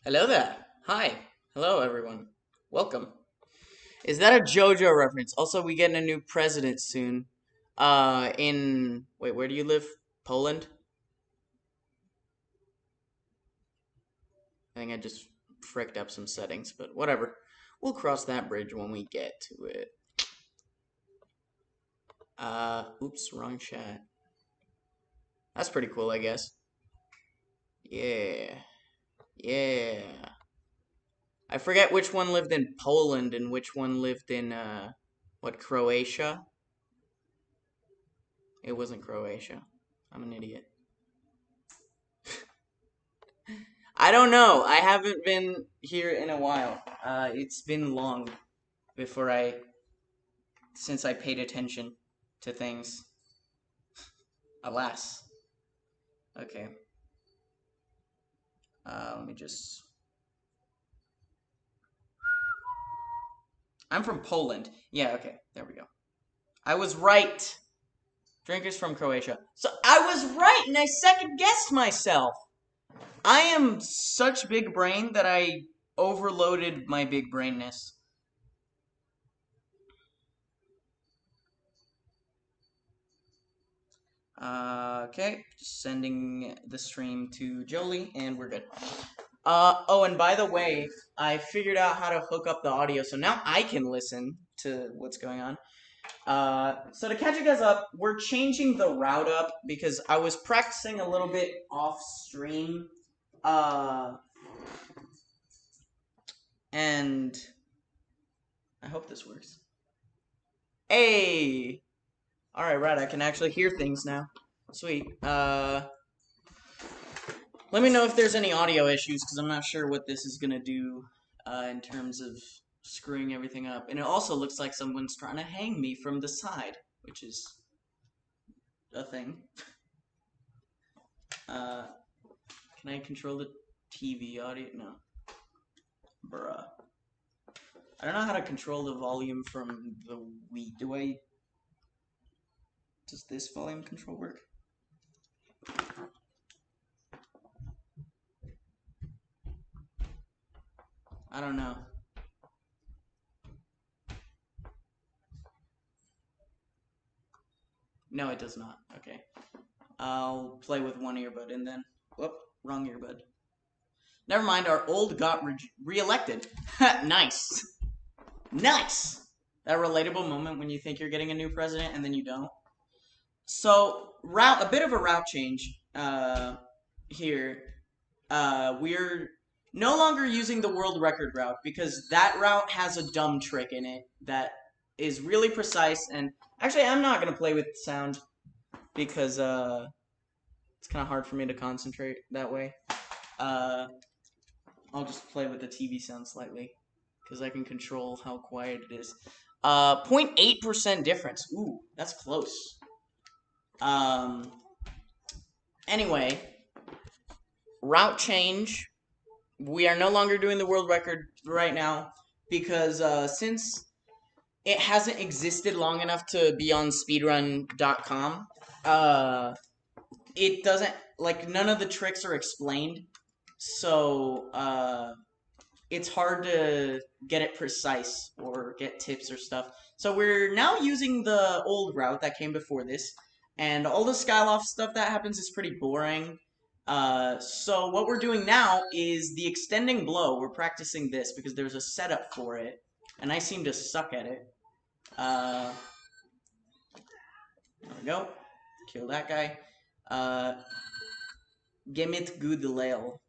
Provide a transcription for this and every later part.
Hello there. Hi. Hello, everyone. Welcome. Is that a JoJo reference? Also, we getting a new president soon. Wait, where do you live? Poland? I think I just fricked up some settings, but whatever. We'll cross that bridge when we get to it. Oops, wrong chat. That's pretty cool, I guess. Yeah. Yeah. I forget which one lived in Poland and which one lived in, Croatia? It wasn't Croatia. I'm an idiot. I don't know. I haven't been here in a while. It's been long before since I paid attention to things. Alas. Okay. Let me just. I'm from Poland. Yeah, okay. There we go. I was right. Drinkers from Croatia. So I was right, and I second guessed myself. I am such big brain that I overloaded my big brainness. Okay, just sending the stream to Jolie, and we're good. Oh, and by the way, I figured out how to hook up the audio, so now I can listen to what's going on. So to catch you guys up, we're changing the route up because I was practicing a little bit off stream. And I hope this works. Hey! Alright, right, I can actually hear things now. Sweet. Let me know if there's any audio issues, because I'm not sure what this is gonna do, in terms of screwing everything up. And it also looks like someone's trying to hang me from the side, which is a thing. Can I control the TV audio? No. Bruh. I don't know how to control the volume from the Wii. Does this volume control work? I don't know. No, it does not. Okay. I'll play with one earbud and then... Whoop, wrong earbud. Never mind, our old got re-elected. Nice. Nice! That relatable moment when you think you're getting a new president and then you don't. So, a bit of a route change here. We're no longer using the world record route because that route has a dumb trick in it that is really precise. And actually, I'm not going to play with sound because it's kind of hard for me to concentrate that way. I'll just play with the TV sound slightly because I can control how quiet it is. 0.8% difference. Ooh, that's close. Anyway, route change. We are no longer doing the world record right now because since it hasn't existed long enough to be on speedrun.com, it doesn't, like, none of the tricks are explained, so it's hard to get it precise or get tips or stuff. So we're now using the old route that came before this, and all the Skyloft stuff that happens is pretty boring. So what we're doing now is the extending blow. We're practicing this because there's a setup for it, and I seem to suck at it. There we go. Kill that guy. Gemit Gudelail.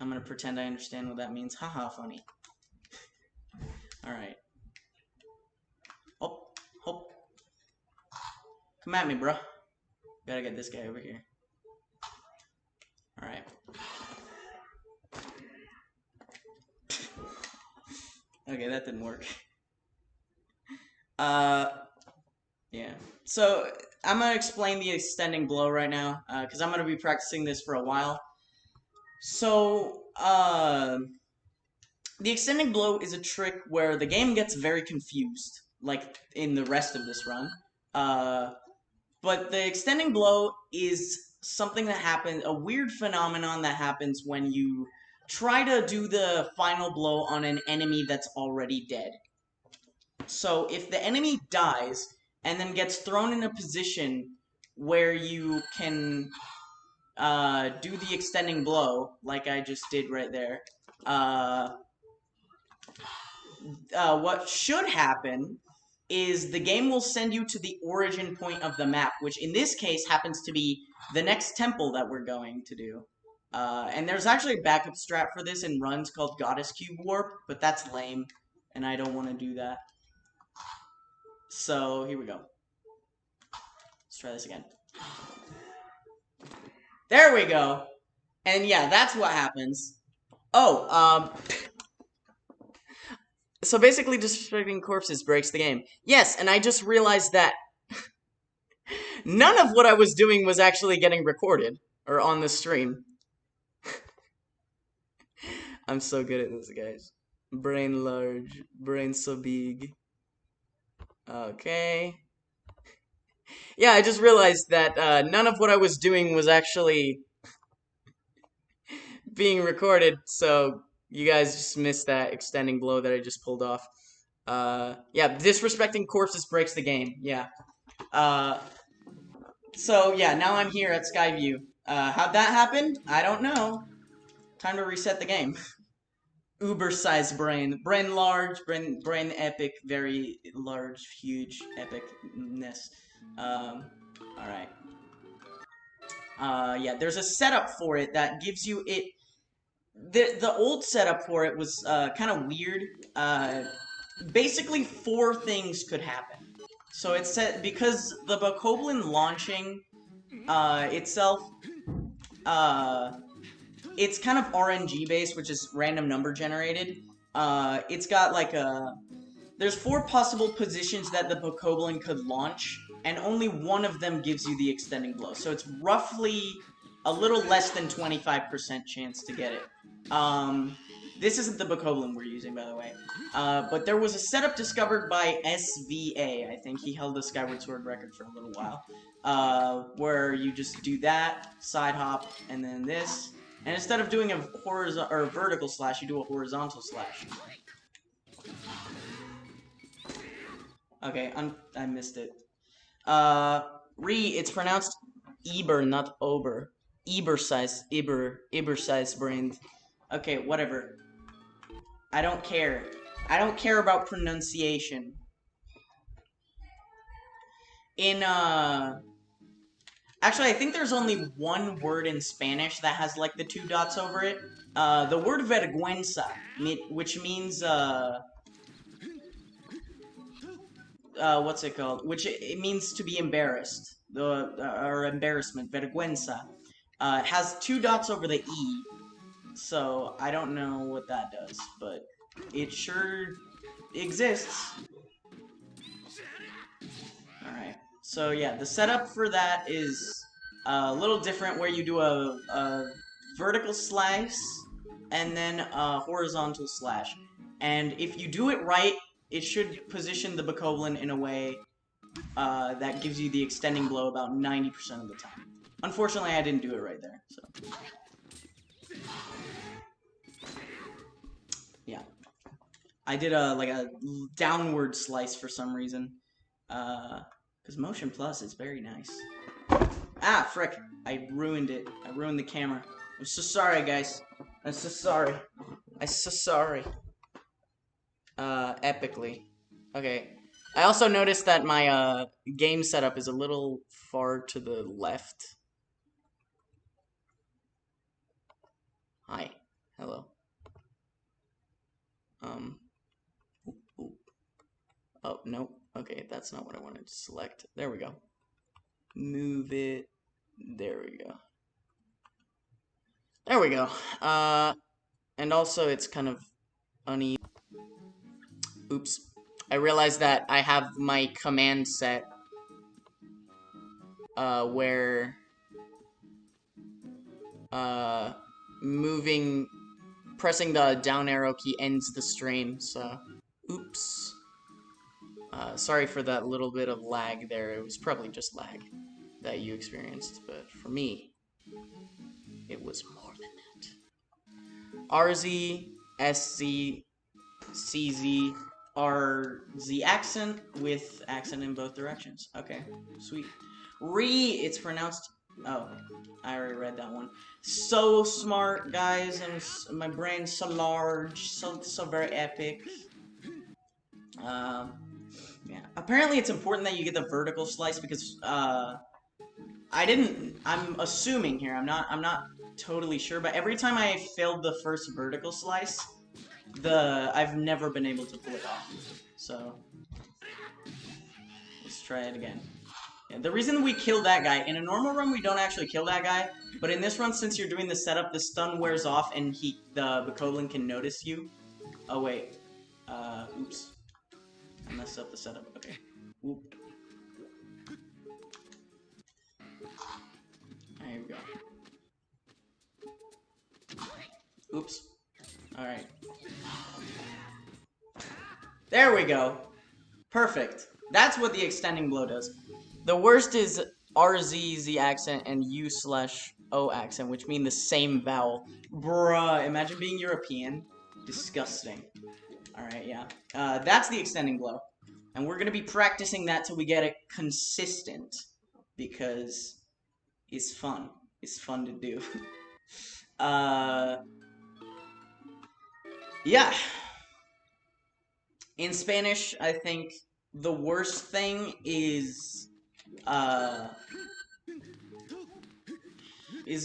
I'm gonna pretend I understand what that means. Haha, funny. Alright. Hop, hop. Come at me, bro. Gotta get this guy over here. Alright. Okay, that didn't work. Yeah. So, I'm gonna explain the extending blow right now, because I'm gonna be practicing this for a while. So, the extending blow is a trick where the game gets very confused, like in the rest of this run. But the extending blow is something that happens, a weird phenomenon that happens when you try to do the final blow on an enemy that's already dead. So if the enemy dies and then gets thrown in a position where you can do the extending blow, like I just did right there, what should happen is the game will send you to the origin point of the map, which in this case happens to be the next temple that we're going to do. And there's actually a backup strat for this in runs called Goddess Cube Warp, but that's lame, and I don't want to do that. So, here we go. Let's try this again. There we go! And yeah, that's what happens. Oh, so basically disrespecting corpses breaks the game. Yes, and I just realized that none of what I was doing was actually getting recorded, or on the stream. I'm so good at this, guys. Brain large, brain so big. Okay. Yeah, I just realized that none of what I was doing was actually being recorded, so you guys just missed that extending blow that I just pulled off. Yeah, disrespecting corpses breaks the game, yeah. So yeah, now I'm here at Skyview. How'd that happen? I don't know. Time to reset the game. Uber-sized brain. Brain large, brain epic, very large, huge, epicness. Alright. Yeah, there's a setup for it that gives you it. The old setup for it was kind of weird. Basically, 4 things could happen. So it said because the Bokoblin launching itself, it's kind of RNG based, which is random number generated. It's got like there's 4 possible positions that the Bokoblin could launch, and only one of them gives you the extending blow. So it's roughly a little less than 25% chance to get it. This isn't the Bokoblin we're using, by the way. But there was a setup discovered by SVA, I think. He held the Skyward Sword record for a little while. Where you just do that, side hop, and then this. And instead of doing a horizontal or vertical slash, you do a horizontal slash. Okay, I missed it. It's pronounced Eber, not Ober. Eber-sized brain. Okay, whatever. I don't care. I don't care about pronunciation. Actually, I think there's only one word in Spanish that has, like, the 2 dots over it. The word vergüenza, which means, what's it called? Which it means to be embarrassed. Or embarrassment, vergüenza. Has 2 dots over the E. So, I don't know what that does, but it sure exists. Alright. So yeah, the setup for that is a little different, where you do a vertical slice and then a horizontal slash. And if you do it right, it should position the Bokoblin in a way that gives you the extending blow about 90% of the time. Unfortunately, I didn't do it right there, so. Yeah. I did like a downward slice for some reason. Because Motion Plus is very nice. Ah, frick. I ruined it. I ruined the camera. I'm so sorry, guys. I'm so sorry. I'm so sorry. Epically. Okay. I also noticed that my, game setup is a little far to the left. Hi. Hello. Oh, no. Okay, that's not what I wanted to select. There we go. Move it. There we go. There we go. And also it's kind of uneven. Oops. I realized that I have my command set where pressing the down arrow key ends the stream, so oops. Sorry for that little bit of lag there. It was probably just lag that you experienced, but for me, was more than that. RZ, SZ, CZ, RZ accent with accent in both directions. Okay, sweet. It's pronounced. Oh, I already read that one. So smart, guys, and my brain's so large, so very epic. Yeah. Apparently, it's important that you get the vertical slice because I'm assuming here. I'm not totally sure, but every time I failed the first vertical slice, I've never been able to pull it off. So let's try it again. Yeah, the reason we kill that guy, in a normal run we don't actually kill that guy, but in this run, since you're doing the setup, the stun wears off and the Bokoblin can notice you. Oh wait. Oops. I messed up the setup. Okay. Oop. There we go. Oops. Alright. There we go. Perfect. That's what the extending blow does. The worst is RZZ accent and U/O accent, which mean the same vowel. Bruh, imagine being European. Disgusting. Alright, yeah. That's the extending blow. And we're gonna be practicing that till we get it consistent. Because it's fun. It's fun to do. Yeah. In Spanish, I think the worst thing is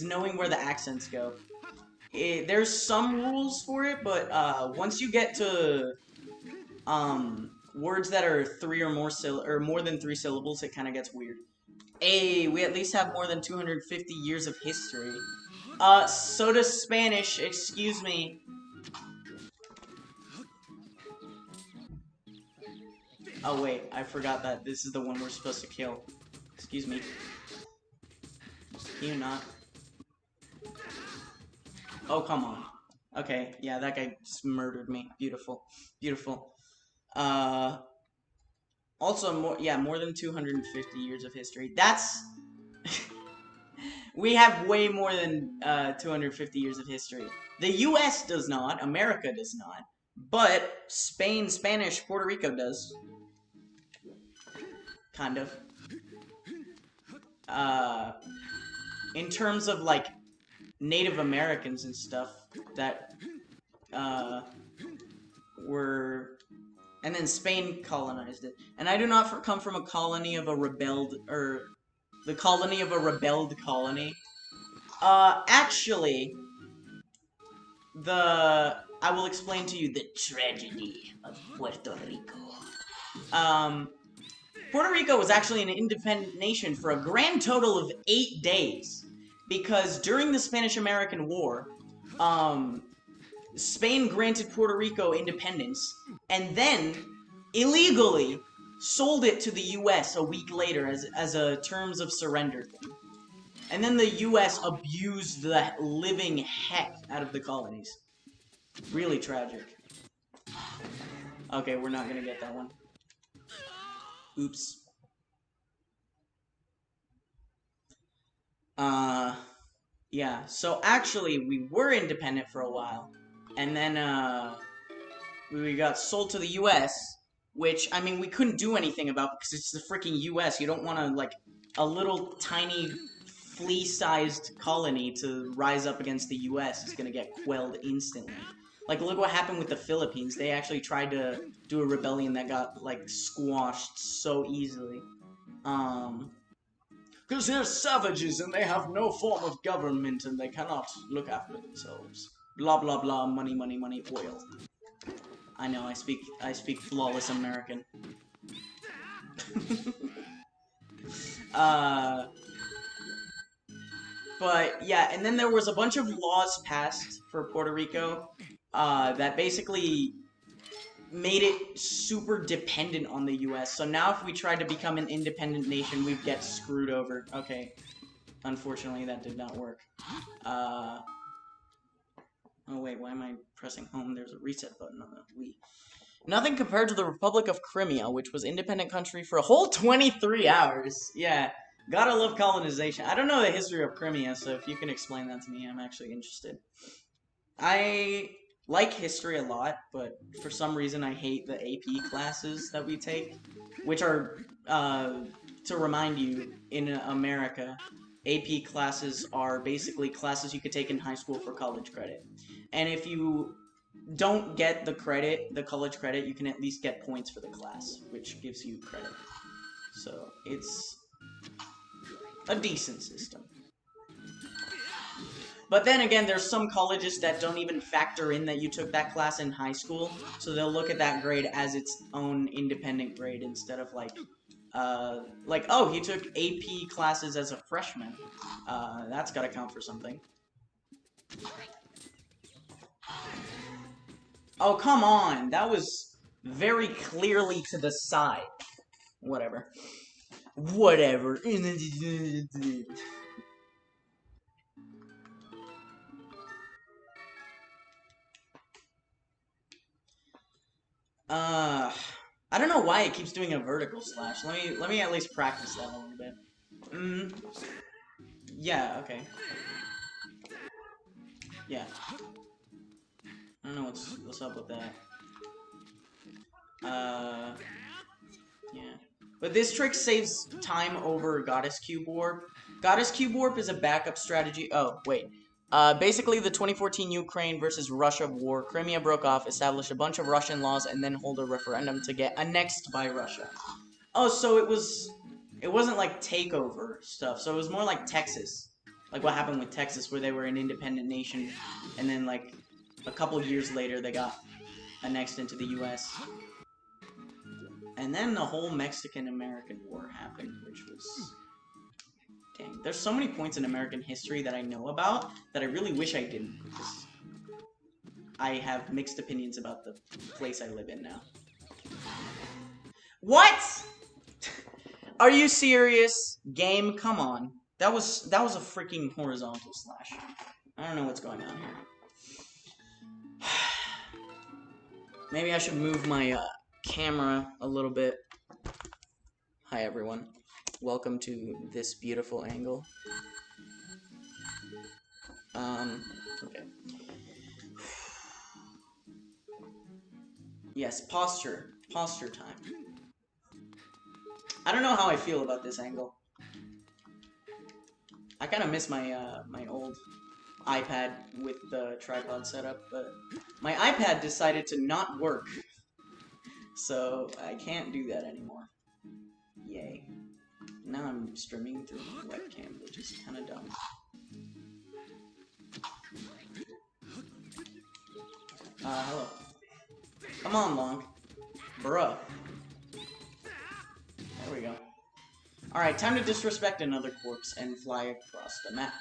knowing where the accents go. There's some rules for it, but once you get to words that are more than 3 syllables, it kind of gets weird. We at least have more than 250 years of history. So does Spanish, excuse me. Oh wait, I forgot that this is the one we're supposed to kill. Excuse me. Can you not? Oh, come on. Okay, yeah, that guy just murdered me. Beautiful. Beautiful. Also, more than 250 years of history. That's... We have way more than 250 years of history. The US does not. America does not. But Spain, Spanish, Puerto Rico does. Kind of. In terms of, like, Native Americans and stuff that were... And then Spain colonized it. And I do not come from a colony of a rebelled... Or... The colony of a rebelled colony. Actually... I will explain to you the tragedy of Puerto Rico. Puerto Rico was actually an independent nation for a grand total of 8 days. Because during the Spanish-American War, Spain granted Puerto Rico independence, and then, illegally, sold it to the US a week later as a terms of surrender thing. And then the US abused the living heck out of the colonies. Really tragic. Okay, we're not gonna get that one. Oops. Yeah, so actually, we were independent for a while, and then, we got sold to the US, which, I mean, we couldn't do anything about because it's the freaking US. You don't want to, like, a little tiny flea-sized colony to rise up against the US is gonna get quelled instantly. Like, look what happened with the Philippines. They actually tried to do a rebellion that got, like, squashed so easily. Because they're savages and they have no form of government and they cannot look after themselves. Blah, blah, blah, money, money, money, oil. I know, I speak flawless American. But, yeah, and then there was a bunch of laws passed for Puerto Rico that basically made it super dependent on the US. So now if we tried to become an independent nation, we'd get screwed over. Okay. Unfortunately, that did not work. Oh wait, why am I pressing home? There's a reset button on the Wii. Nothing compared to the Republic of Crimea, which was independent country for a whole 23 hours. Yeah. Gotta love colonization. I don't know the history of Crimea, so if you can explain that to me, I'm actually interested. I like history a lot, but for some reason I hate the AP classes that we take, which are, to remind you, in America, AP classes are basically classes you could take in high school for college credit. And if you don't get the credit, the college credit, you can at least get points for the class, which gives you credit. So it's a decent system. But then again, there's some colleges that don't even factor in that you took that class in high school, so they'll look at that grade as its own independent grade instead of like, oh, he took AP classes as a freshman. That's gotta count for something. Oh, come on! That was very clearly to the side. Whatever. Whatever. I don't know why it keeps doing a vertical slash. Let me at least practice that a little bit. Yeah, okay. Yeah. I don't know what's up with that. Yeah. But this trick saves time over Goddess Cube Warp. Goddess Cube Warp is a backup strategy. Oh, wait. Basically, the 2014 Ukraine versus Russia war, Crimea broke off, established a bunch of Russian laws, and then hold a referendum to get annexed by Russia. Oh, so it wasn't like takeover stuff, so it was more like Texas. Like what happened with Texas, where they were an independent nation, and then like a couple years later they got annexed into the US. And then the whole Mexican-American War happened, which was... Dang, there's so many points in American history that I know about that I really wish I didn't, because I have mixed opinions about the place I live in now. What?! Are you serious? Game, come on. That was a freaking horizontal slash. I don't know what's going on here. Maybe I should move my camera a little bit. Hi everyone. Welcome to this beautiful angle. Okay. Yes, posture. Posture time. I don't know how I feel about this angle. I kind of miss my my old iPad with the tripod setup, but my iPad decided to not work, so I can't do that anymore. Yay. Now I'm streaming through my webcam, which is kind of dumb. Hello. Come on, Long. Bruh. There we go. Alright, time to disrespect another corpse and fly across the map.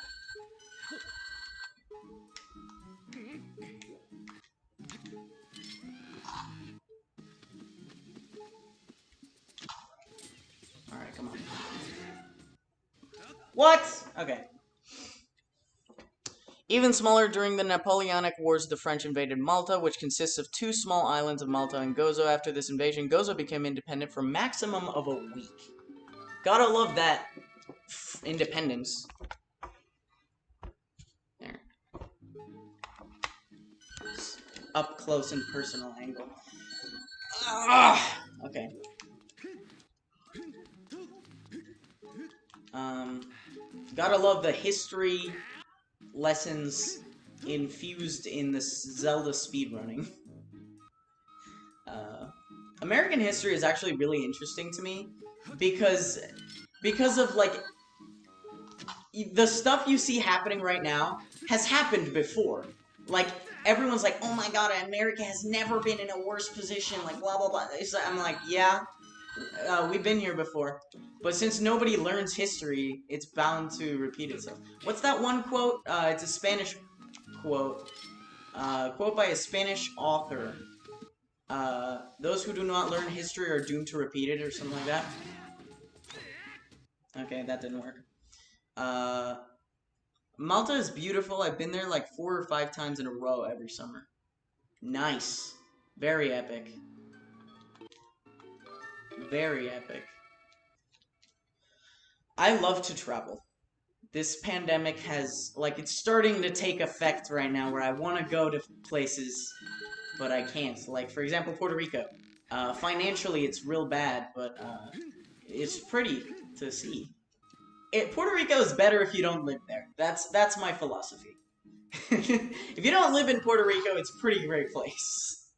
Alright, come on. What? Okay. Even smaller, during the Napoleonic Wars, the French invaded Malta, which consists of two small islands of Malta and Gozo. After this invasion, Gozo became independent for a maximum of a week. Gotta love that independence. There. Up close and personal angle. Okay. Gotta love the history lessons infused in the Zelda speedrunning. American history is actually really interesting to me because of like the stuff you see happening right now has happened before. Like everyone's like, "Oh my God, America has never been in a worse position." Like blah blah blah. I'm like, yeah, we've been here before. But since nobody learns history, it's bound to repeat itself. What's that one quote? It's a Spanish quote. Quote by a Spanish author. Those who do not learn history are doomed to repeat it, or something like that. Okay, that didn't work. Malta is beautiful. I've been there like 4 or 5 times in a row every summer. Nice. Very epic. Very epic. I love to travel. This pandemic has, like, it's starting to take effect right now where I want to go to places, but I can't. Like, for example, Puerto Rico. Financially, it's real bad, but it's pretty to see. Puerto Rico is better if you don't live there. That's my philosophy. If you don't live in Puerto Rico, it's a pretty great place.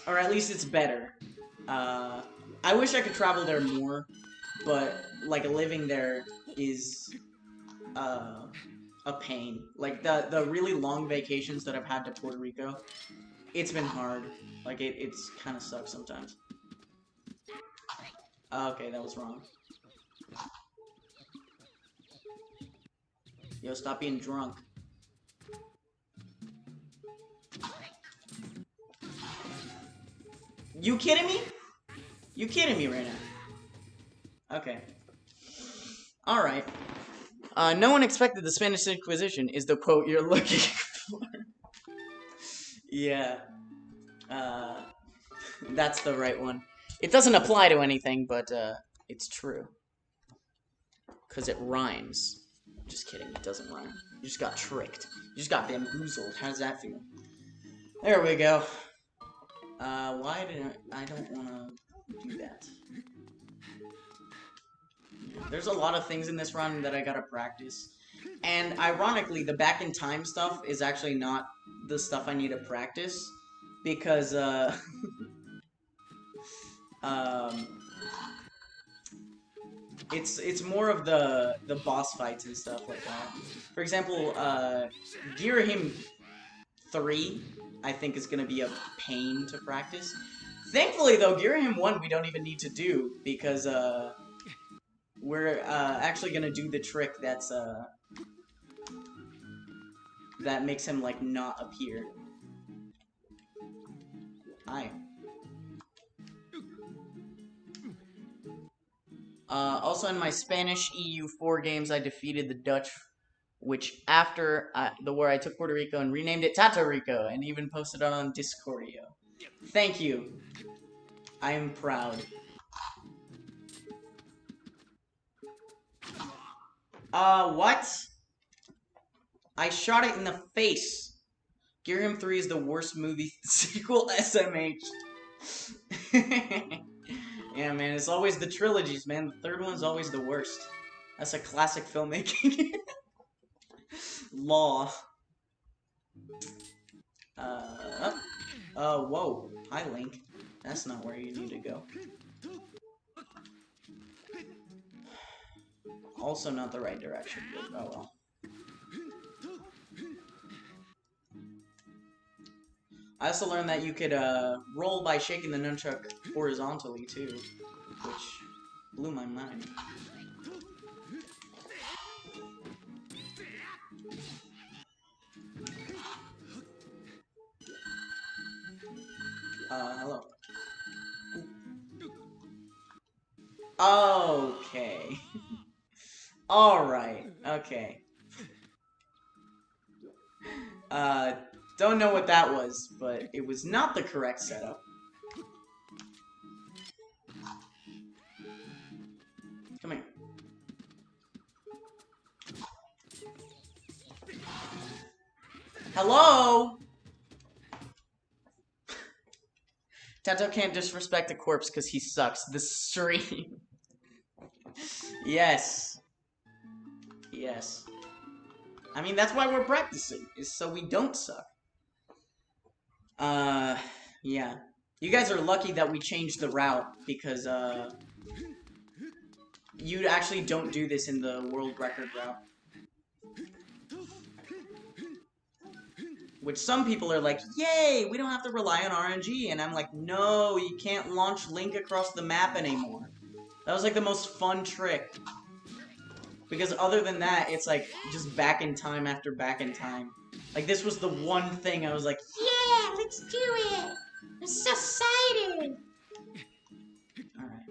Or at least it's better. I wish I could travel there more, but like living there is a pain. Like the really long vacations that I've had to Puerto Rico, it's been hard. Like it's kind of sucks sometimes. Okay, that was wrong. Yo, stop being drunk. You kidding me? You kidding me right now? Okay. Alright. No one expected the Spanish Inquisition is the quote you're looking for. Yeah. That's the right one. It doesn't apply to anything, but it's true. Because it rhymes. Just kidding, it doesn't rhyme. You just got tricked. You just got bamboozled. How does that feel? There we go. Why didn't I don't want to do that. There's a lot of things in this run that I gotta practice. And ironically, the back in time stuff is actually not the stuff I need to practice. Because, it's more of the boss fights and stuff like that. For example, Girahim 3, I think is gonna be a pain to practice. Thankfully, though, Girahim 1 we don't even need to do, because, we're, actually gonna do the trick that's, that makes him, like, not appear. Hi. Also in my Spanish EU4 games, I defeated the Dutch, which after the war I took Puerto Rico and renamed it Tato Rico, and even posted it on Discordio. Thank you. I am proud. What? I shot it in the face. Girahim 3 is the worst movie sequel SMH. Yeah, man, it's always the trilogies, man. The third one's always the worst. That's a classic filmmaking. Law. Whoa. Hi, Link. That's not where you need to go. Also not the right direction, but oh well. I also learned that you could, roll by shaking the nunchuck horizontally, too. Which blew my mind. Hello. Okay. Alright, okay. Don't know what that was, but it was not the correct setup. Come here. Hello? Tato can't disrespect a corpse because he sucks. The stream. Yes. Yes. I mean, that's why we're practicing, is so we don't suck. Yeah. You guys are lucky that we changed the route, because, you actually don't do this in the world record route. Which some people are like, yay, we don't have to rely on RNG, and I'm like, no, you can't launch Link across the map anymore. That was like the most fun trick. Because other than that, it's like, just back in time after back in time. Like, this was the one thing I was like, yeah, let's do it! I'm so excited! Alright.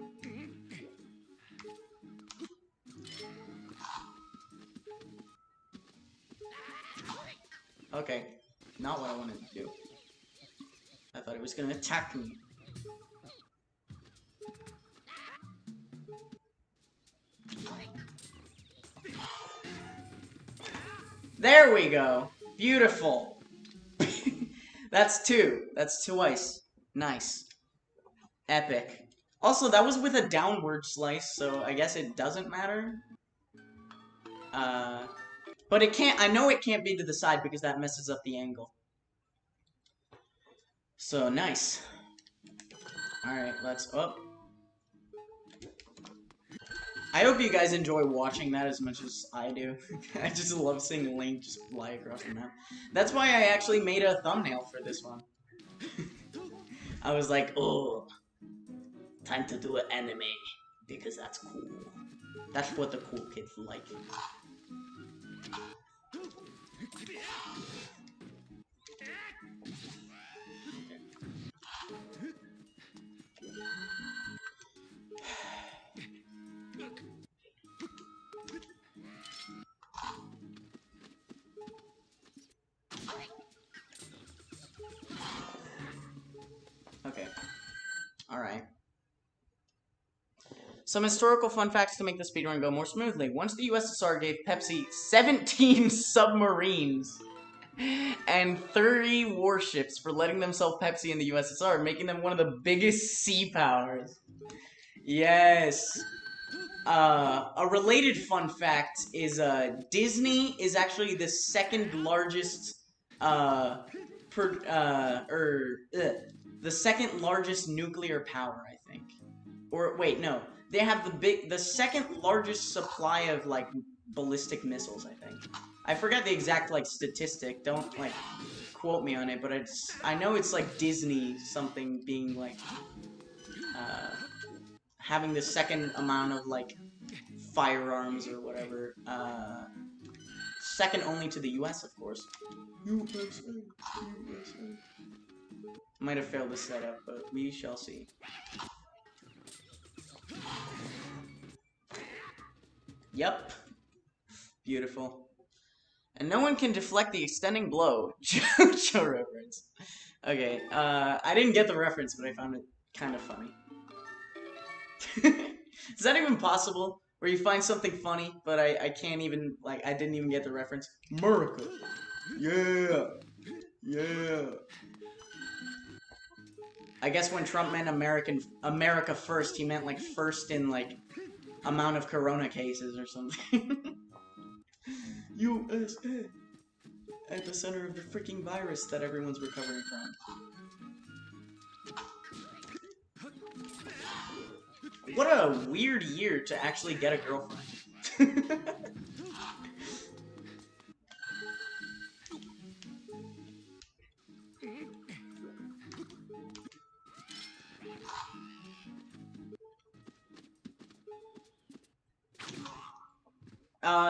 Okay. Not what I wanted to do. I thought he was gonna attack me. There we go. Beautiful. That's two. That's twice. Nice. Epic. Also, that was with a downward slice, so I guess it doesn't matter. But it can't, I know it can't be to the side because that messes up the angle. So, nice. Alright, let's, I hope you guys enjoy watching that as much as I do. I just love seeing Link just fly across the map. That's why I actually made a thumbnail for this one. I was like, oh, time to do an anime, because that's cool. That's what the cool kids like. Okay. Alright. Some historical fun facts to make the speedrun go more smoothly. Once the USSR gave Pepsi 17 submarines and 30 warships for letting them sell Pepsi in the USSR, making them one of the biggest sea powers. Yes. A related fun fact is Disney is actually the second largest the second largest nuclear power, I think. Or wait, no. They have the second largest supply of like ballistic missiles, I think. I forgot the exact like statistic. Don't like quote me on it, but I know it's like Disney something being like having the second amount of like firearms or whatever. Second only to the US, of course. USA. Might have failed the setup, but we shall see. Yep. Beautiful. And no one can deflect the extending blow. JoJo reference. Okay, I didn't get the reference, but I found it kind of funny. Is that even possible? Where you find something funny, but I can't even, like, I didn't even get the reference? America. Yeah. Yeah. I guess when Trump meant America first, he meant, like, first in, like, amount of corona cases or something. USA. At the center of the freaking virus that everyone's recovering from. What a weird year to actually get a girlfriend.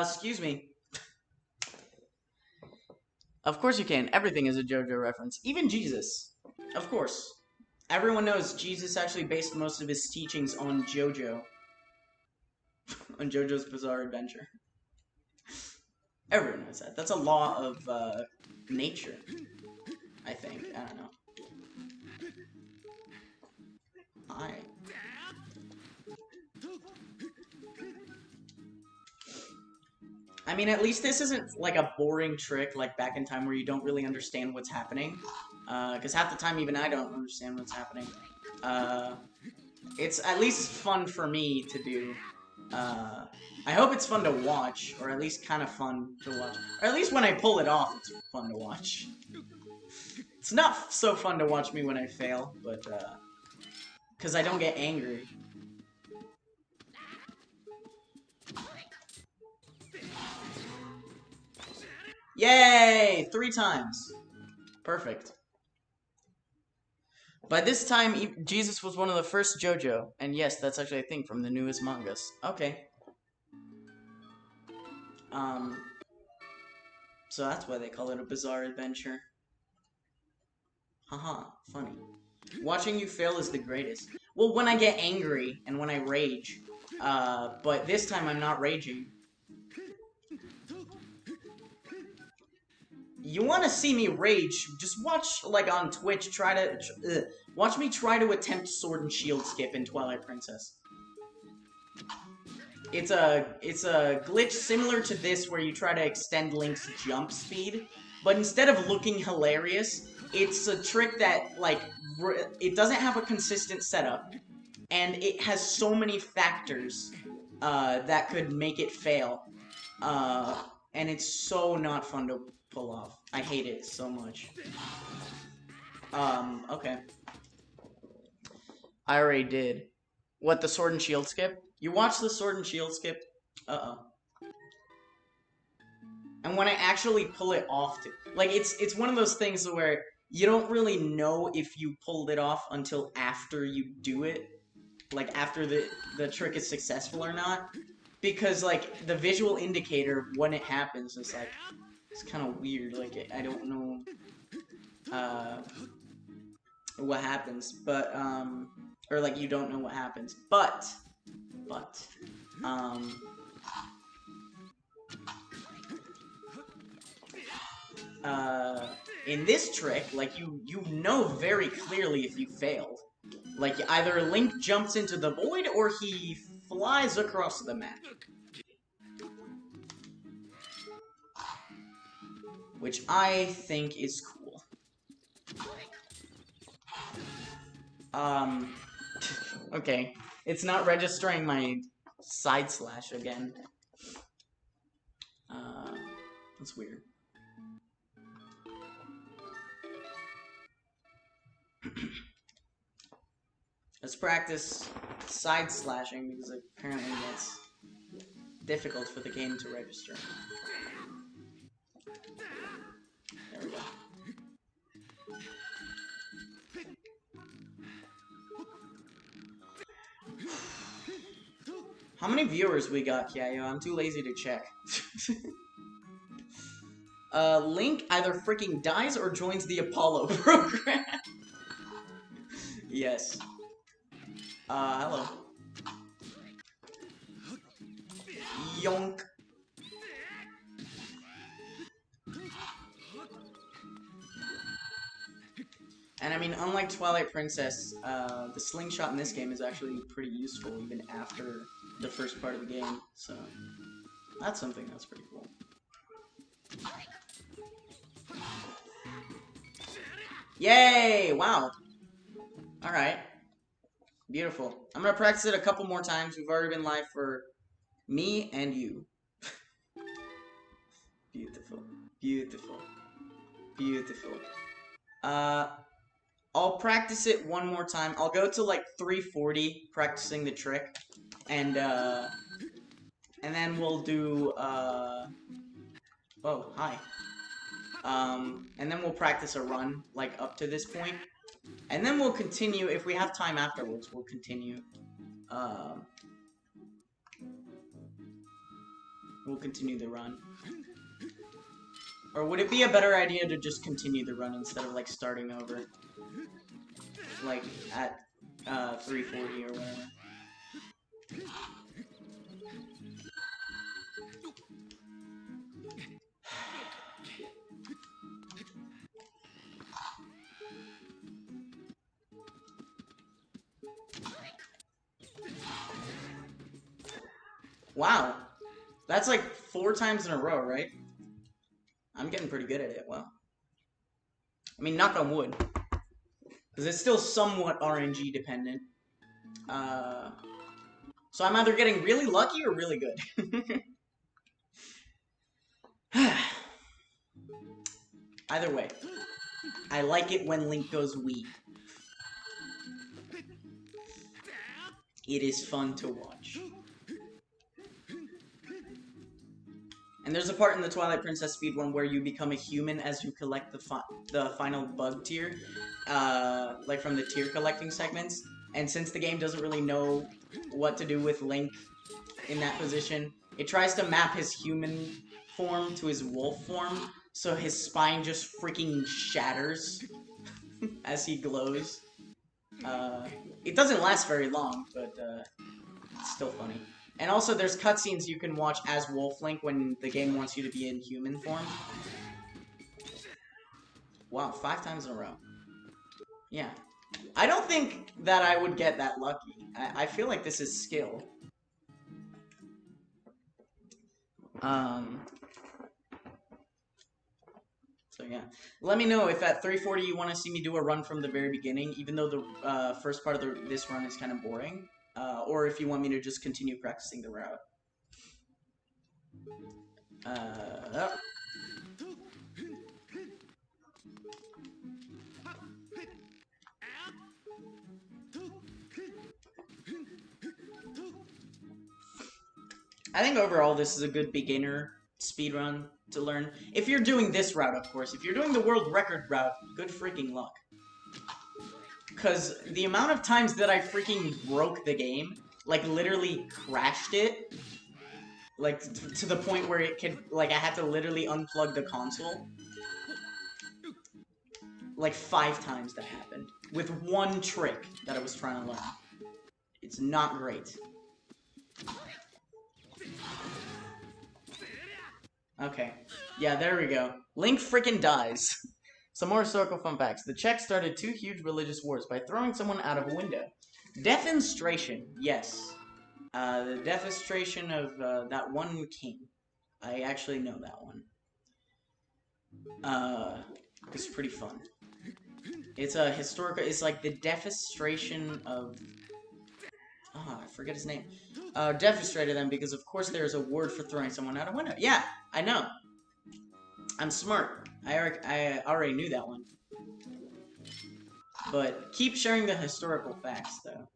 Excuse me. Of course you can. Everything is a JoJo reference. Even Jesus. Of course. Everyone knows Jesus actually based most of his teachings on JoJo. On JoJo's Bizarre Adventure. Everyone knows that. That's a law of, nature. I think. I don't know. Hi. I mean, at least this isn't like a boring trick like back in time where you don't really understand what's happening. Because half the time even I don't understand what's happening. It's at least fun for me to do. I hope it's fun to watch, or at least kind of fun to watch. Or at least when I pull it off, it's fun to watch. It's not so fun to watch me when I fail, but, because I don't get angry. Yay! 3 times. Perfect. By this time, Jesus was one of the first JoJo. And yes, that's actually a thing from the newest mangas. Okay. So that's why they call it a bizarre adventure. Haha, funny. Watching you fail is the greatest. Well, when I get angry and when I rage. But this time I'm not raging. you want to see me rage, just watch, like, on Twitch, watch me try to attempt Sword and Shield skip in Twilight Princess. It's a glitch similar to this where you try to extend Link's jump speed, but instead of looking hilarious, it's a trick that, like, it doesn't have a consistent setup, and it has so many factors that could make it fail, and it's so not fun to pull off. I hate it so much. Okay. I already did. What, the Sword and Shield skip? You watch the Sword and Shield skip? Uh-oh. And when I actually pull it off, like, it's one of those things where you don't really know if you pulled it off until after you do it. Like, after the trick is successful or not. Because, like, the visual indicator of when it happens is, like, it's kind of weird. Like, I don't know, what happens. But, or, like, you don't know what happens. But, in this trick, like, you know very clearly if you failed. Like, either Link jumps into the void, or he flies across the map. Which I think is cool. Okay. It's not registering my side slash again. That's weird. Let's practice side slashing, because apparently that's difficult for the game to register. There we go. How many viewers we got, Kiayo? I'm too lazy to check. Link either freaking dies or joins the Apollo program. Yes. Hello. Yonk. And I mean, unlike Twilight Princess, the slingshot in this game is actually pretty useful even after the first part of the game, so that's something that's pretty cool. Yay! Wow. Alright. Beautiful. I'm gonna practice it a couple more times. We've already been live for me and you. Beautiful. Beautiful. Beautiful. I'll practice it one more time. I'll go to like 340 practicing the trick. And then we'll do, oh, hi. And then we'll practice a run, like, up to this point. And then we'll continue, if we have time afterwards, we'll continue, the run. Or would it be a better idea to just continue the run instead of, like, starting over? Like, at, 340 or whatever. Wow. That's like 4 times in a row, right? I'm getting pretty good at it. Well, I mean, knock on wood. Because it's still somewhat RNG dependent. So I'm either getting really lucky or really good. Either way. I like it when Link goes wee. It is fun to watch. And there's a part in the Twilight Princess speedrun where you become a human as you collect the final bug tier, like from the tier collecting segments. And since the game doesn't really know what to do with Link in that position, it tries to map his human form to his wolf form, so his spine just freaking shatters as he glows. It doesn't last very long, but it's still funny. And also, there's cutscenes you can watch as Wolf Link when the game wants you to be in human form. Wow, 5 times in a row. Yeah. I don't think that I would get that lucky. I feel like this is skill. So yeah. Let me know if at 340 you want to see me do a run from the very beginning, even though the first part of this run is kind of boring. Or if you want me to just continue practicing the route. Oh. I think overall this is a good beginner speedrun to learn. If you're doing this route, of course. If you're doing the world record route, good freaking luck. Because the amount of times that I freaking broke the game, like literally crashed it, like to the point where it could, like I had to literally unplug the console. Like 5 times that happened. With one trick that I was trying to learn. It's not great. Okay. Yeah, there we go. Link freaking dies. Some more historical fun facts. The Czechs started 2 huge religious wars by throwing someone out of a window. Defenstration. Yes. The defenstration of that one king. I actually know that one. It's pretty fun. It's a historical... It's like the defenstration of... I forget his name. Defenestrated them because, of course, there's a word for throwing someone out a window. Yeah, I know. I'm smart. I already knew that one. But keep sharing the historical facts, though.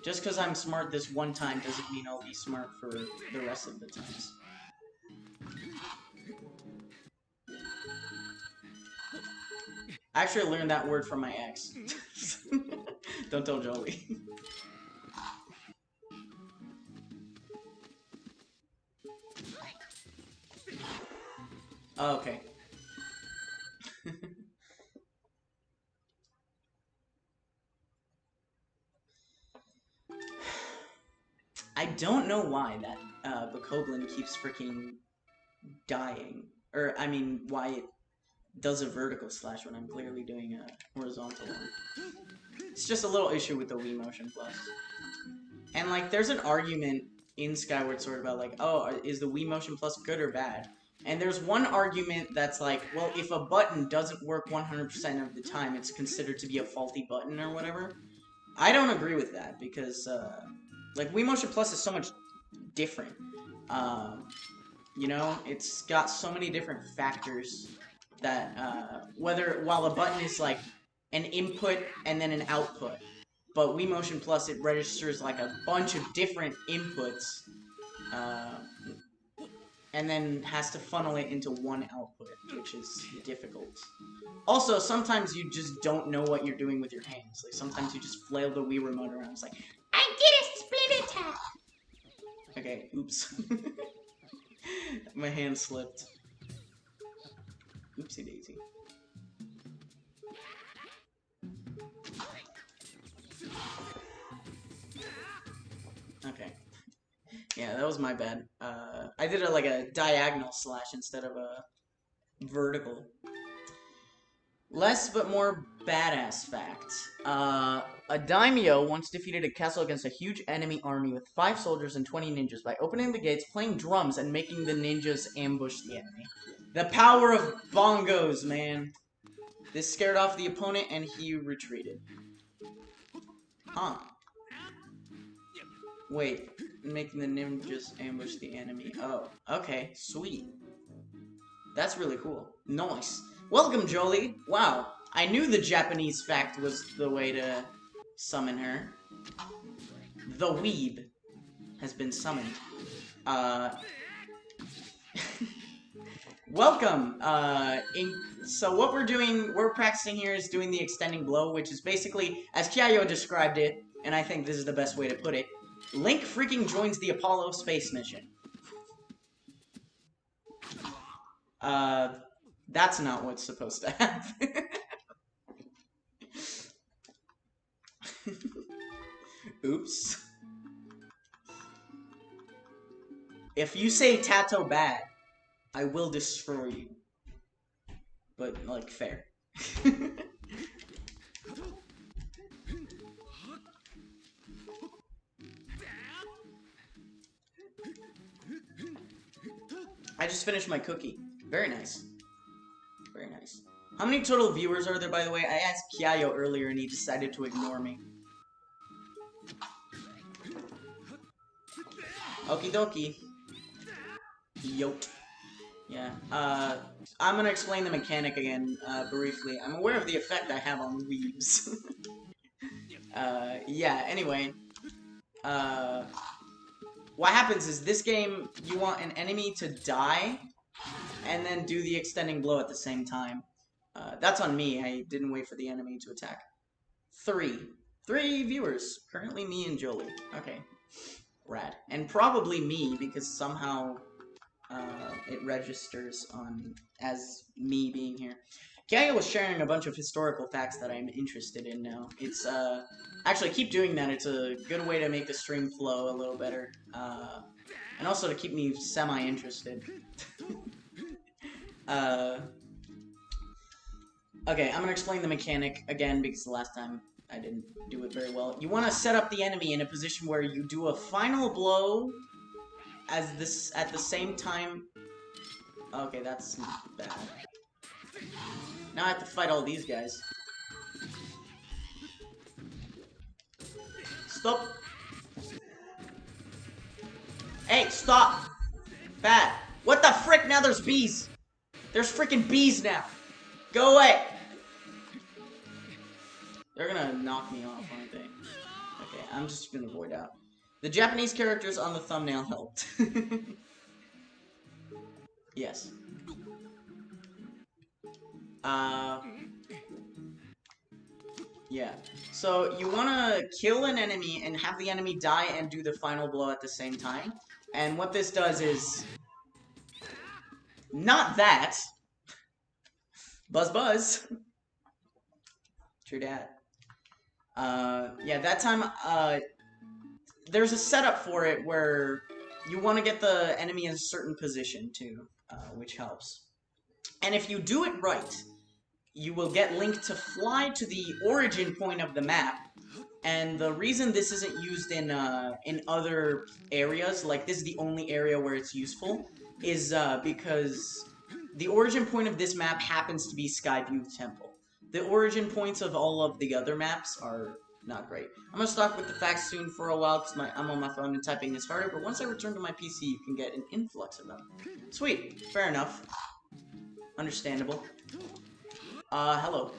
Just because I'm smart this one time doesn't mean I'll be smart for the rest of the times. I actually learned that word from my ex. Don't tell Jolie. Oh, okay. I don't know why that Bokoblin keeps freaking dying. Or, I mean, why it does a vertical slash when I'm clearly doing a horizontal one. It's just a little issue with the Wii Motion Plus. And, like, there's an argument in Skyward Sword about, like, oh, is the Wii Motion Plus good or bad? And there's one argument that's like, well, if a button doesn't work 100% of the time, it's considered to be a faulty button or whatever. I don't agree with that, because, like, Wii Motion Plus is so much different. You know, it's got so many different factors that, while a button is, like, an input and then an output, but Wii Motion Plus, it registers, like, a bunch of different inputs, and then has to funnel it into one output, which is difficult. Also, sometimes you just don't know what you're doing with your hands. Like, sometimes you just flail the Wii remote around. It's like, I did a split attack! Okay, oops. My hand slipped. Oopsie daisy. Okay. Yeah, that was my bad. I did like a diagonal slash instead of a vertical. Less but more badass facts. A daimyo once defeated a castle against a huge enemy army with 5 soldiers and 20 ninjas by opening the gates, playing drums, and making the ninjas ambush the enemy. The power of bongos, man. This scared off the opponent and he retreated. Huh. Wait, making the ninjas ambush the enemy. Oh, okay, sweet. That's really cool. Nice. Welcome, Jolie. Wow, I knew the Japanese fact was the way to summon her. The weeb has been summoned. Welcome. So what we're practicing here is doing the extending blow, which is basically, as Kyayo described it, and I think this is the best way to put it, Link freaking joins the Apollo space mission. That's not what's supposed to happen. Oops. If you say Tato bad, I will destroy you. But, like, fair. I just finished my cookie. Very nice. Very nice. How many total viewers are there, by the way? I asked Kyayo earlier and he decided to ignore me. Okie dokie. Yote. Yeah. I'm gonna explain the mechanic again, briefly. I'm aware of the effect I have on weebs. Yeah, anyway. What happens is, this game, you want an enemy to die, and then do the extending blow at the same time. That's on me, I didn't wait for the enemy to attack. 3 viewers. Currently me and Jolie. Okay. Rad. And probably me, because somehow it registers on as me being here. Kaya was sharing a bunch of historical facts that I'm interested in now. It's, actually, keep doing that. It's a good way to make the stream flow a little better. And also to keep me semi-interested. Okay, I'm gonna explain the mechanic again, because the last time I didn't do it very well. You want to set up the enemy in a position where you do a final blow as this at the same time. Okay, that's bad. Now I have to fight all these guys. Stop. Hey, stop. Bad. What the frick? Now there's bees. There's freaking bees now. Go away. They're gonna knock me off, aren't they? Okay, I'm just gonna avoid out. The Japanese characters on the thumbnail helped. Yes. Yeah. So, you wanna kill an enemy and have the enemy die and do the final blow at the same time. And what this does is... Not that! Buzz buzz! True dat. Yeah, that time, there's a setup for it where you want to get the enemy in a certain position, too, which helps. And if you do it right, you will get Link to fly to the origin point of the map. And the reason this isn't used in other areas, like this is the only area where it's useful, is because the origin point of this map happens to be Skyview Temple. The origin points of all of the other maps are not great. I'm gonna stop with the facts soon for a while because I'm on my phone and typing is harder, but once I return to my PC, you can get an influx of them. Sweet. Fair enough. Understandable. Hello.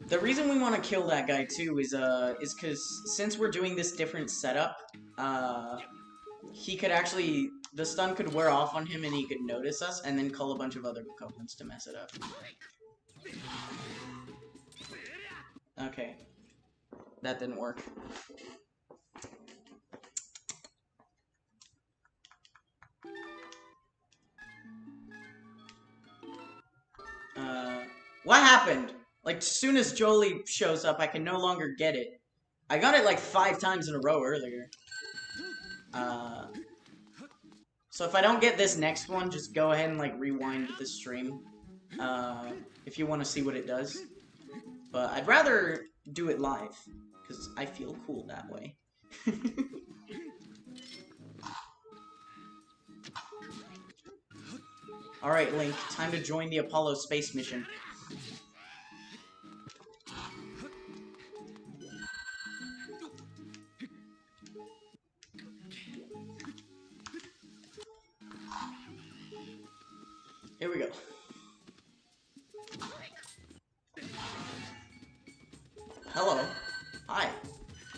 The reason we want to kill that guy too is because since we're doing this different setup, he could actually, the stun could wear off on him and he could notice us and then call a bunch of other goblins to mess it up. Okay. That didn't work. What happened? Like, as soon as Jolie shows up, I can no longer get it. I got it like 5 times in a row earlier. So if I don't get this next one, just go ahead and, like, rewind the stream. If you want to see what it does. But I'd rather do it live, because I feel cool that way. Alright, Link, time to join the Apollo space mission. Here we go. Hello. Hi.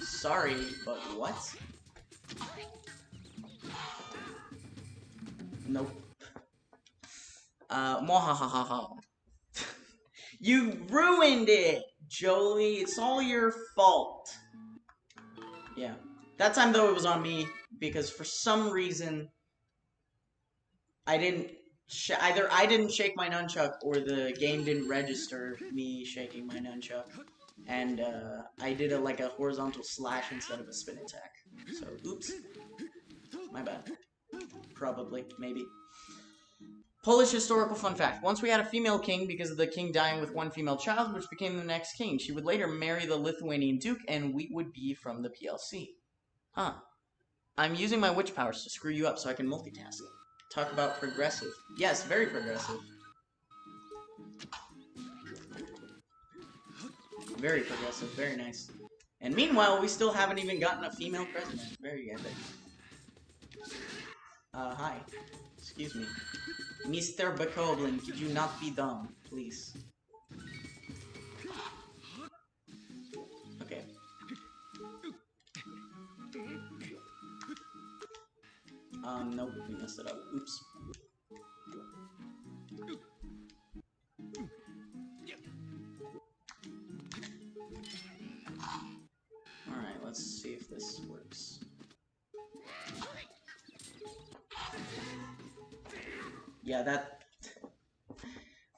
Sorry, but what? Nope. Mwahahaha. You ruined it, Jolie. It's all your fault. Yeah. That time, though, it was on me, because for some reason, I didn't... either I didn't shake my nunchuck, or the game didn't register me shaking my nunchuck. And, I did like a horizontal slash instead of a spin attack. So, oops. My bad. Probably, maybe. Polish historical fun fact. Once we had a female king because of the king dying with one female child, which became the next king. She would later marry the Lithuanian duke, and we would be from the PLC. Huh. I'm using my witch powers to screw you up so I can multitask. Talk about progressive. Yes, very progressive. Very progressive, very nice. And meanwhile, we still haven't even gotten a female president. Very epic. Hi. Excuse me. Mr. Bokoblin, could you not be dumb, please? Okay. Nope, we messed it up. Oops. Alright, let's see if this works. Yeah, that...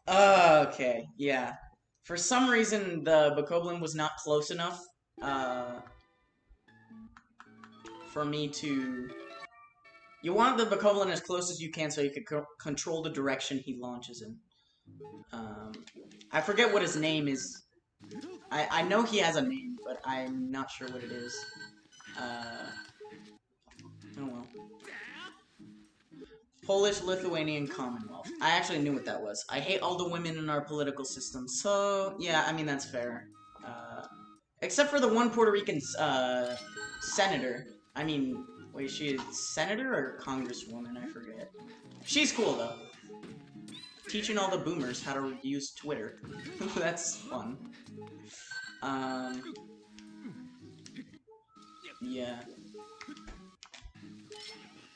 Okay, yeah. For some reason, the Bokoblin was not close enough, for me to... You want the Bokoblin as close as you can so you can control the direction he launches in. I forget what his name is. I know he has a name, but I'm not sure what it is. Oh well. Polish, Lithuanian, Commonwealth. I actually knew what that was. I hate all the women in our political system, so yeah, I mean, that's fair. Except for the one Puerto Rican, senator. I mean, wait, she is senator or congresswoman? I forget. She's cool, though. Teaching all the boomers how to use Twitter. That's fun. Yeah.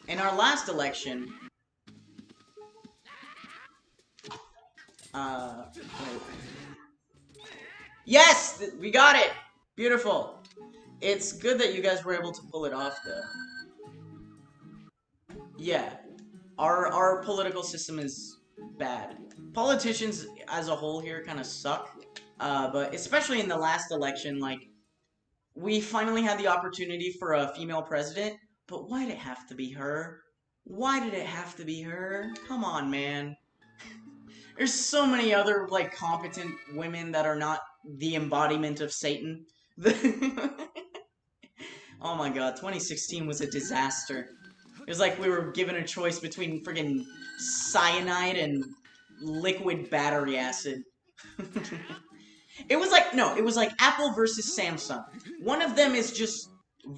In our last election... wait. Yes! We got it! Beautiful. It's good that you guys were able to pull it off, though. Yeah. Our political system is bad. Politicians as a whole here kind of suck. But especially in the last election, like, we finally had the opportunity for a female president, but why did it have to be her? Why did it have to be her? Come on, man. There's so many other, like, competent women that are not the embodiment of Satan. Oh my god, 2016 was a disaster. It was like we were given a choice between friggin' cyanide and liquid battery acid. It was like, no, it was like Apple versus Samsung. One of them is just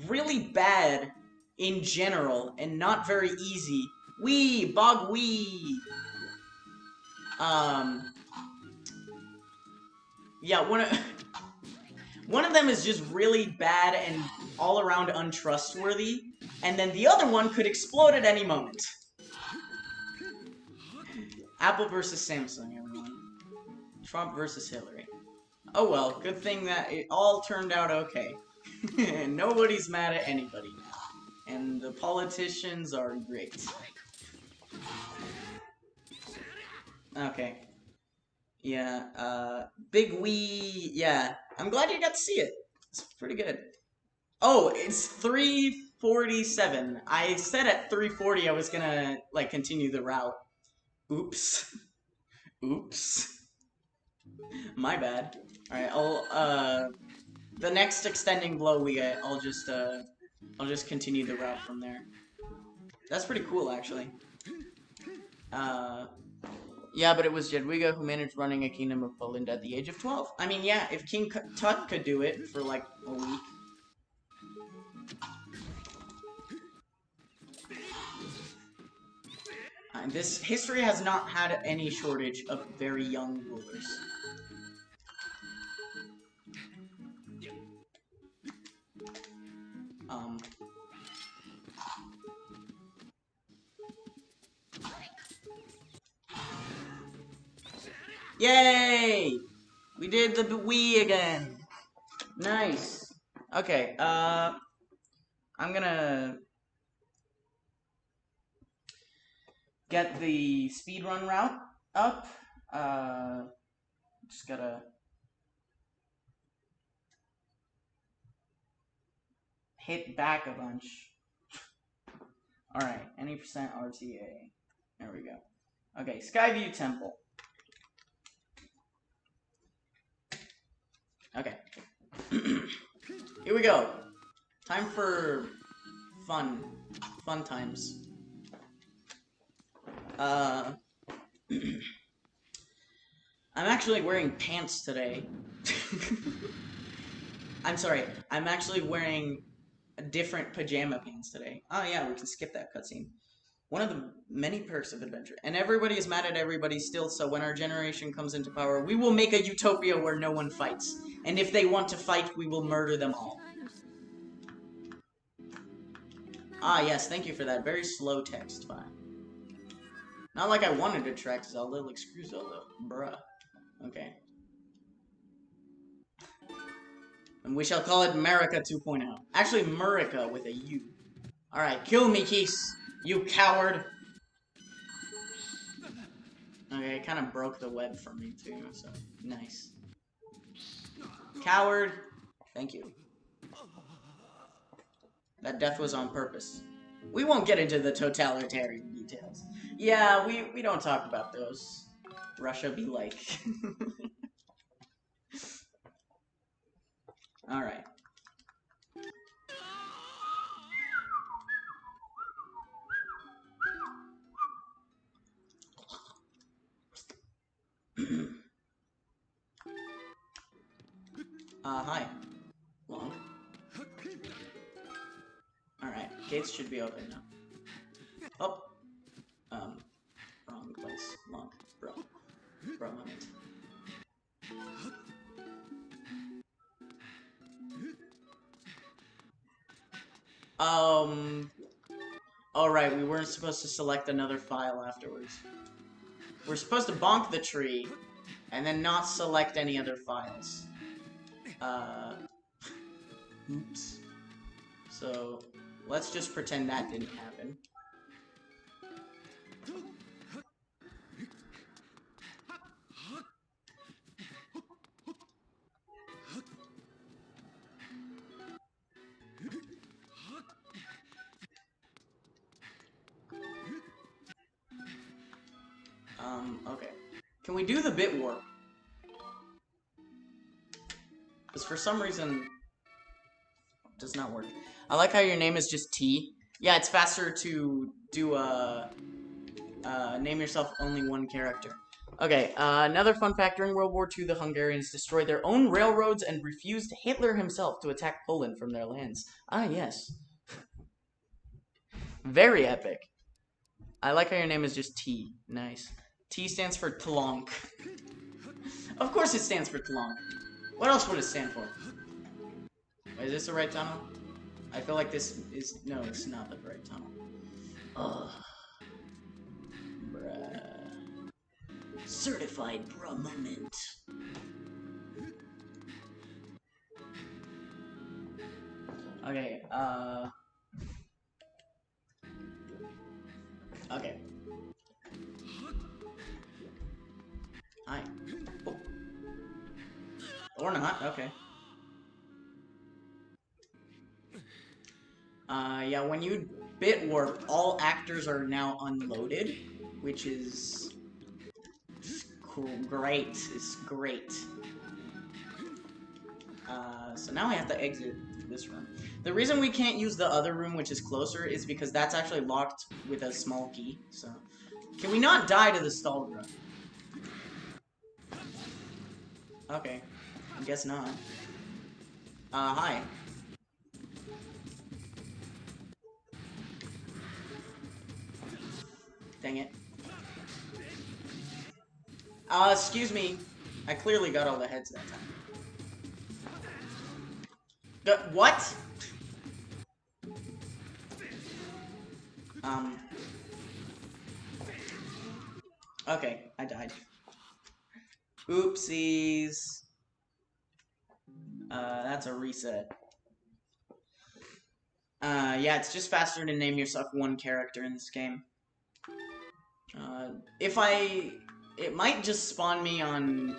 really bad in general and not very easy. Wee, bog wee. Yeah, one of them is just really bad and all around untrustworthy, and then the other one could explode at any moment. Apple versus Samsung, everyone. Trump versus Hillary. Oh well, good thing that it all turned out okay. And nobody's mad at anybody now. And the politicians are great. Okay. Yeah, Big Wee, yeah. I'm glad you got to see it. It's pretty good. Oh, it's 3:47. I said at 3:40 I was gonna, like, continue the route. Oops. Oops. My bad. Alright, the next extending blow we get, I'll just continue the route from there. That's pretty cool, actually. Yeah, but it was Jadwiga who managed running a kingdom of Poland at the age of 12. I mean, yeah, if King Tut could do it for, like, a week. This history has not had any shortage of very young rulers. Yay! We did the Wii again. Nice. Okay, I'm gonna get the speedrun route up. Just gotta hit back a bunch. Alright, any percent RTA. There we go. Okay, Skyview Temple. Okay. Here we go. Time for fun. Fun times. I'm actually wearing pants today. I'm sorry. I'm actually wearing different pajama pants today. Oh yeah, we can skip that cutscene. One of the many perks of adventure. And everybody is mad at everybody still, so when our generation comes into power, we will make a utopia where no one fights. And if they want to fight, we will murder them all. Ah, yes, thank you for that. Very slow text file. Not like I wanted to track Zelda, like screw Zelda. Bruh. Okay. And we shall call it America 2.0. Actually, Murica with a U. Alright, kill me, Keese. You coward. Okay, it kind of broke the web for me, too, so nice. Coward. Thank you. That death was on purpose. We won't get into the totalitarian details. Yeah, we don't talk about those. Russia be like. Alright. Hi. Long. Alright, gates should be open now. Oh! Wrong place. Long. Bro. Bro moment. Alright, we weren't supposed to select another file afterwards. We're supposed to bonk the tree, and then not select any other files. Oops. So, let's just pretend that didn't happen. Okay. Can we do the bit warp? Because for some reason, it does not work. I like how your name is just T. Yeah, it's faster to do name yourself only one character. Okay, another fun fact, during World War II, the Hungarians destroyed their own railroads and refused Hitler himself to attack Poland from their lands. Ah, yes. Very epic. I like how your name is just T. Nice. T stands for Tlonk. Of course it stands for Tlonk. What else would it stand for? Wait, is this the right tunnel? I feel like this is... No, it's not the right tunnel. Ugh. Bruh. Certified bruh moment. Okay, okay. Hi. Oh. Or not, okay. Yeah, when you bit warp, all actors are now unloaded, which is cool. Great. It's great. So now I have to exit this room. The reason we can't use the other room, which is closer, is because that's actually locked with a small key, so... Can we not die to the stall room? Okay. I guess not. Hi. Dang it. Excuse me. I clearly got all the heads that time. What? Okay, I died. Oopsies. That's a reset. Yeah, it's just faster to name yourself one character in this game. It might just spawn me on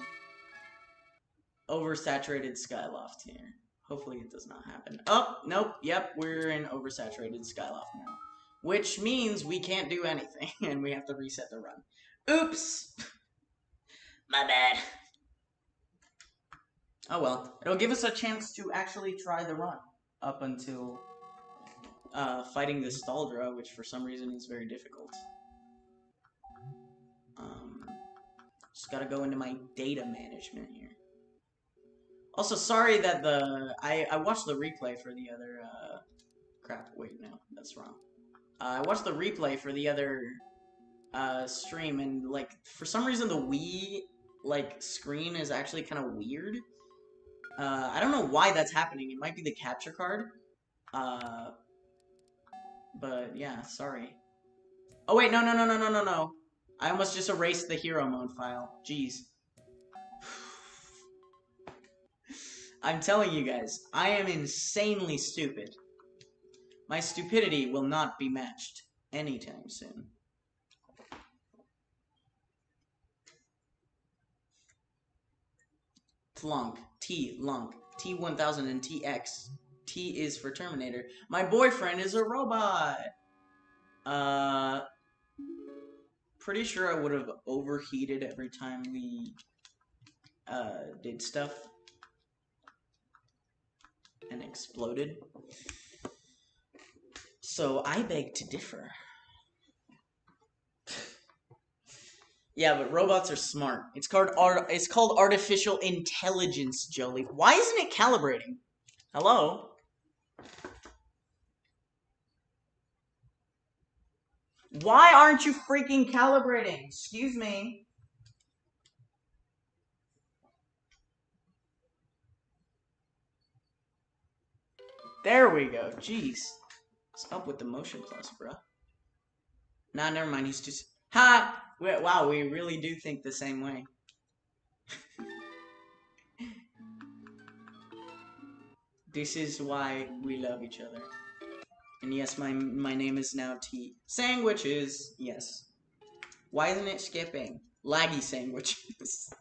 oversaturated Skyloft here. Hopefully it does not happen. Oh, nope, yep, we're in oversaturated Skyloft now. which means we can't do anything, and we have to reset the run. Oops! My bad. Oh well, it'll give us a chance to actually try the run up until fighting the Staldra, which for some reason is very difficult. Just gotta go into my data management here. Also, sorry that I watched the replay for the other crap. Wait, no, that's wrong. I watched the replay for the other stream, and like for some reason the Wii like screen is actually kind of weird. I don't know why that's happening. It might be the capture card. But yeah, sorry. Oh wait, no. I almost just erased the hero mode file. Jeez. I'm telling you guys, I am insanely stupid. My stupidity will not be matched anytime soon. Tlunk, T-Lunk, T-1000 and TX. T is for Terminator. My boyfriend is a robot! Pretty sure I would have overheated every time we, did stuff. And exploded. So I beg to differ. Yeah, but robots are smart. It's called artificial intelligence, Jolie. Why isn't it calibrating? Hello? Why aren't you freaking calibrating? Excuse me. There we go. Jeez. What's up with the motion plus, bruh? Nah, never mind. He's just... Ha! Wow, we really do think the same way. This is why we love each other. And yes, my name is now T. Sandwiches! Yes. Why isn't it skipping? Laggy sandwiches.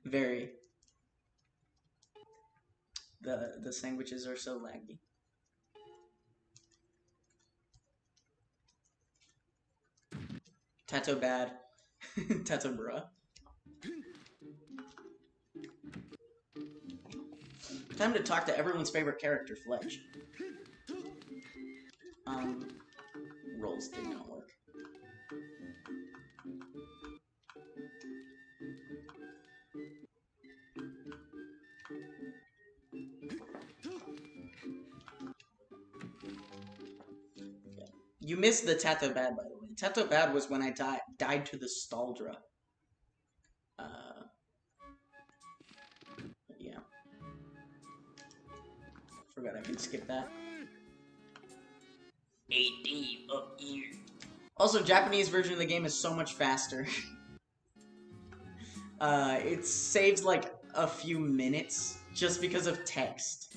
Very. The sandwiches are so laggy. Tato bad. Tato bruh. Time to talk to everyone's favorite character, Fletch. Rolls did not work. You missed the Tato Bad, by the way. Tato Bad was when I died to the Staldra. Yeah. Forgot I can skip that. AD up here. Also, Japanese version of the game is so much faster. It saves like a few minutes just because of text.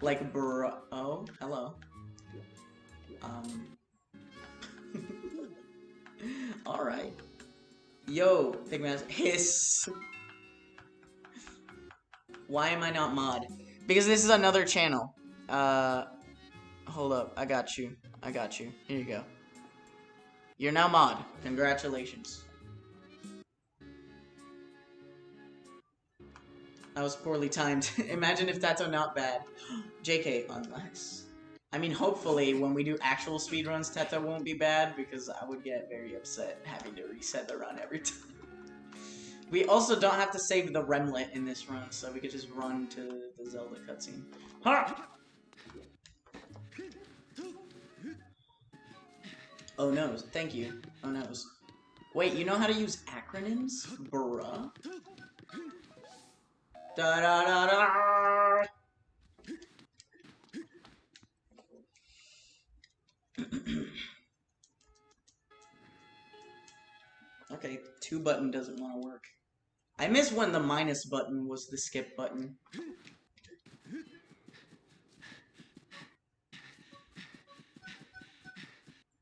Like, bro. Oh, hello. Alright. Yo, Pigman, hiss. Why am I not mod? Because this is another channel. Hold up. I got you. Here you go. You're now mod. Congratulations. That was poorly timed. Imagine if that's not bad. JK, unless... I mean, hopefully, when we do actual speedruns, Teta won't be bad, because I would get very upset having to reset the run every time. We also don't have to save the Remlet in this run, so we could just run to the Zelda cutscene. Ha! Oh no, thank you. Oh no. Wait, you know how to use acronyms? Bruh. Da da da da! Okay, 2 button doesn't want to work. I miss when the minus button was the skip button.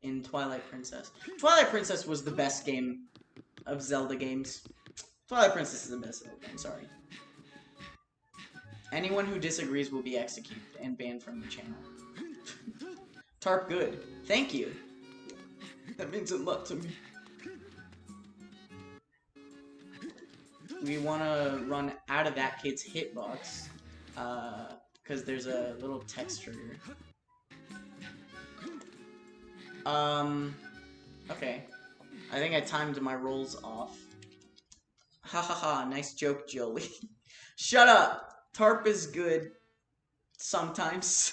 In Twilight Princess. Twilight Princess was the best game of Zelda games. Twilight Princess is the best Zelda game, sorry. Anyone who disagrees will be executed and banned from the channel. Tarp good. Thank you. That means a lot to me. We want to run out of that kid's hitbox. Because there's a little text trigger. Okay. I think I timed my rolls off. Ha ha ha, nice joke, Jolie. Shut up! Tarp is good. Sometimes.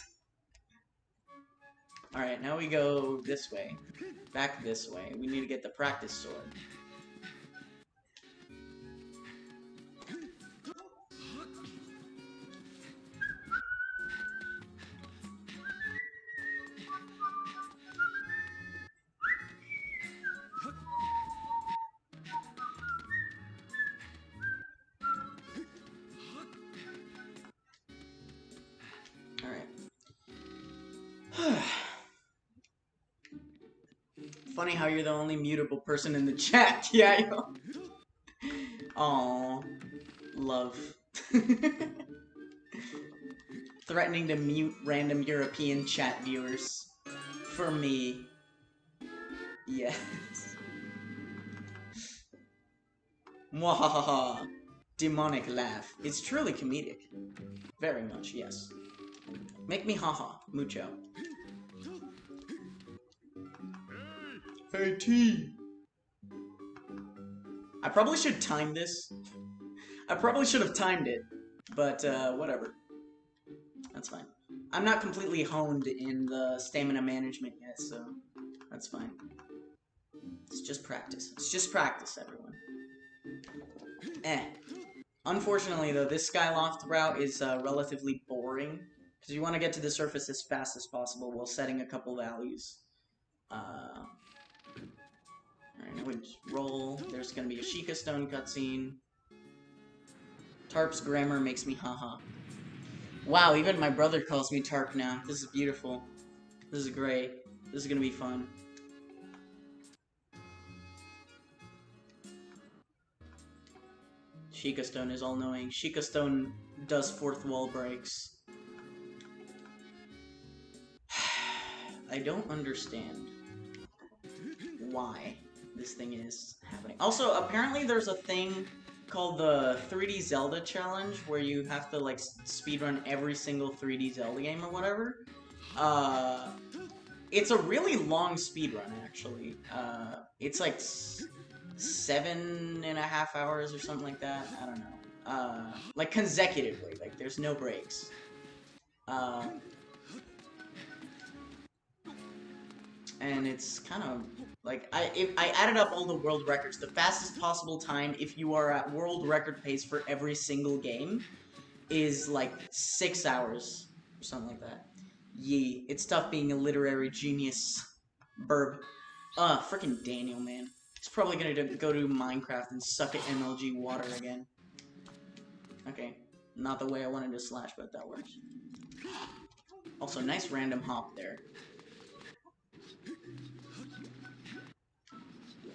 Alright, now we go this way. Back this way. We need to get the practice sword. Funny how you're the only mutable person in the chat. Yeah, yo. Aww. Love. Threatening to mute random European chat viewers. For me. Yes. Mwahaha. Demonic laugh. It's truly comedic. Very much, yes. Make me haha. Mucho. Hey, T. I probably should time this. I probably should have timed it, but whatever. That's fine. I'm not completely honed in the stamina management yet, so that's fine. It's just practice. It's just practice, everyone. Unfortunately, though, this Skyloft route is relatively boring, because you want to get to the surface as fast as possible while setting a couple values. Alright, now we just roll. There's gonna be a Sheikah Stone cutscene. Tarp's grammar makes me haha. Wow, even my brother calls me Tarp now. This is beautiful. This is great. This is gonna be fun. Sheikah Stone is all-knowing. Sheikah Stone does fourth wall breaks. I don't understand why this thing is happening. Also, apparently there's a thing called the 3D Zelda Challenge where you have to, like, speedrun every single 3D Zelda game or whatever. It's a really long speedrun, actually. It's like 7.5 hours or something like that. I don't know. Like, consecutively. Like, there's no breaks. And it's kind of like I added up all the world records. The fastest possible time, if you are at world record pace for every single game, is like 6 hours or something like that. Yee, it's tough being a literary genius. Burb. Frickin' Daniel, man. He's probably gonna go to Minecraft and suck at MLG water again. Okay, not the way I wanted to slash, but that works. Also, nice random hop there.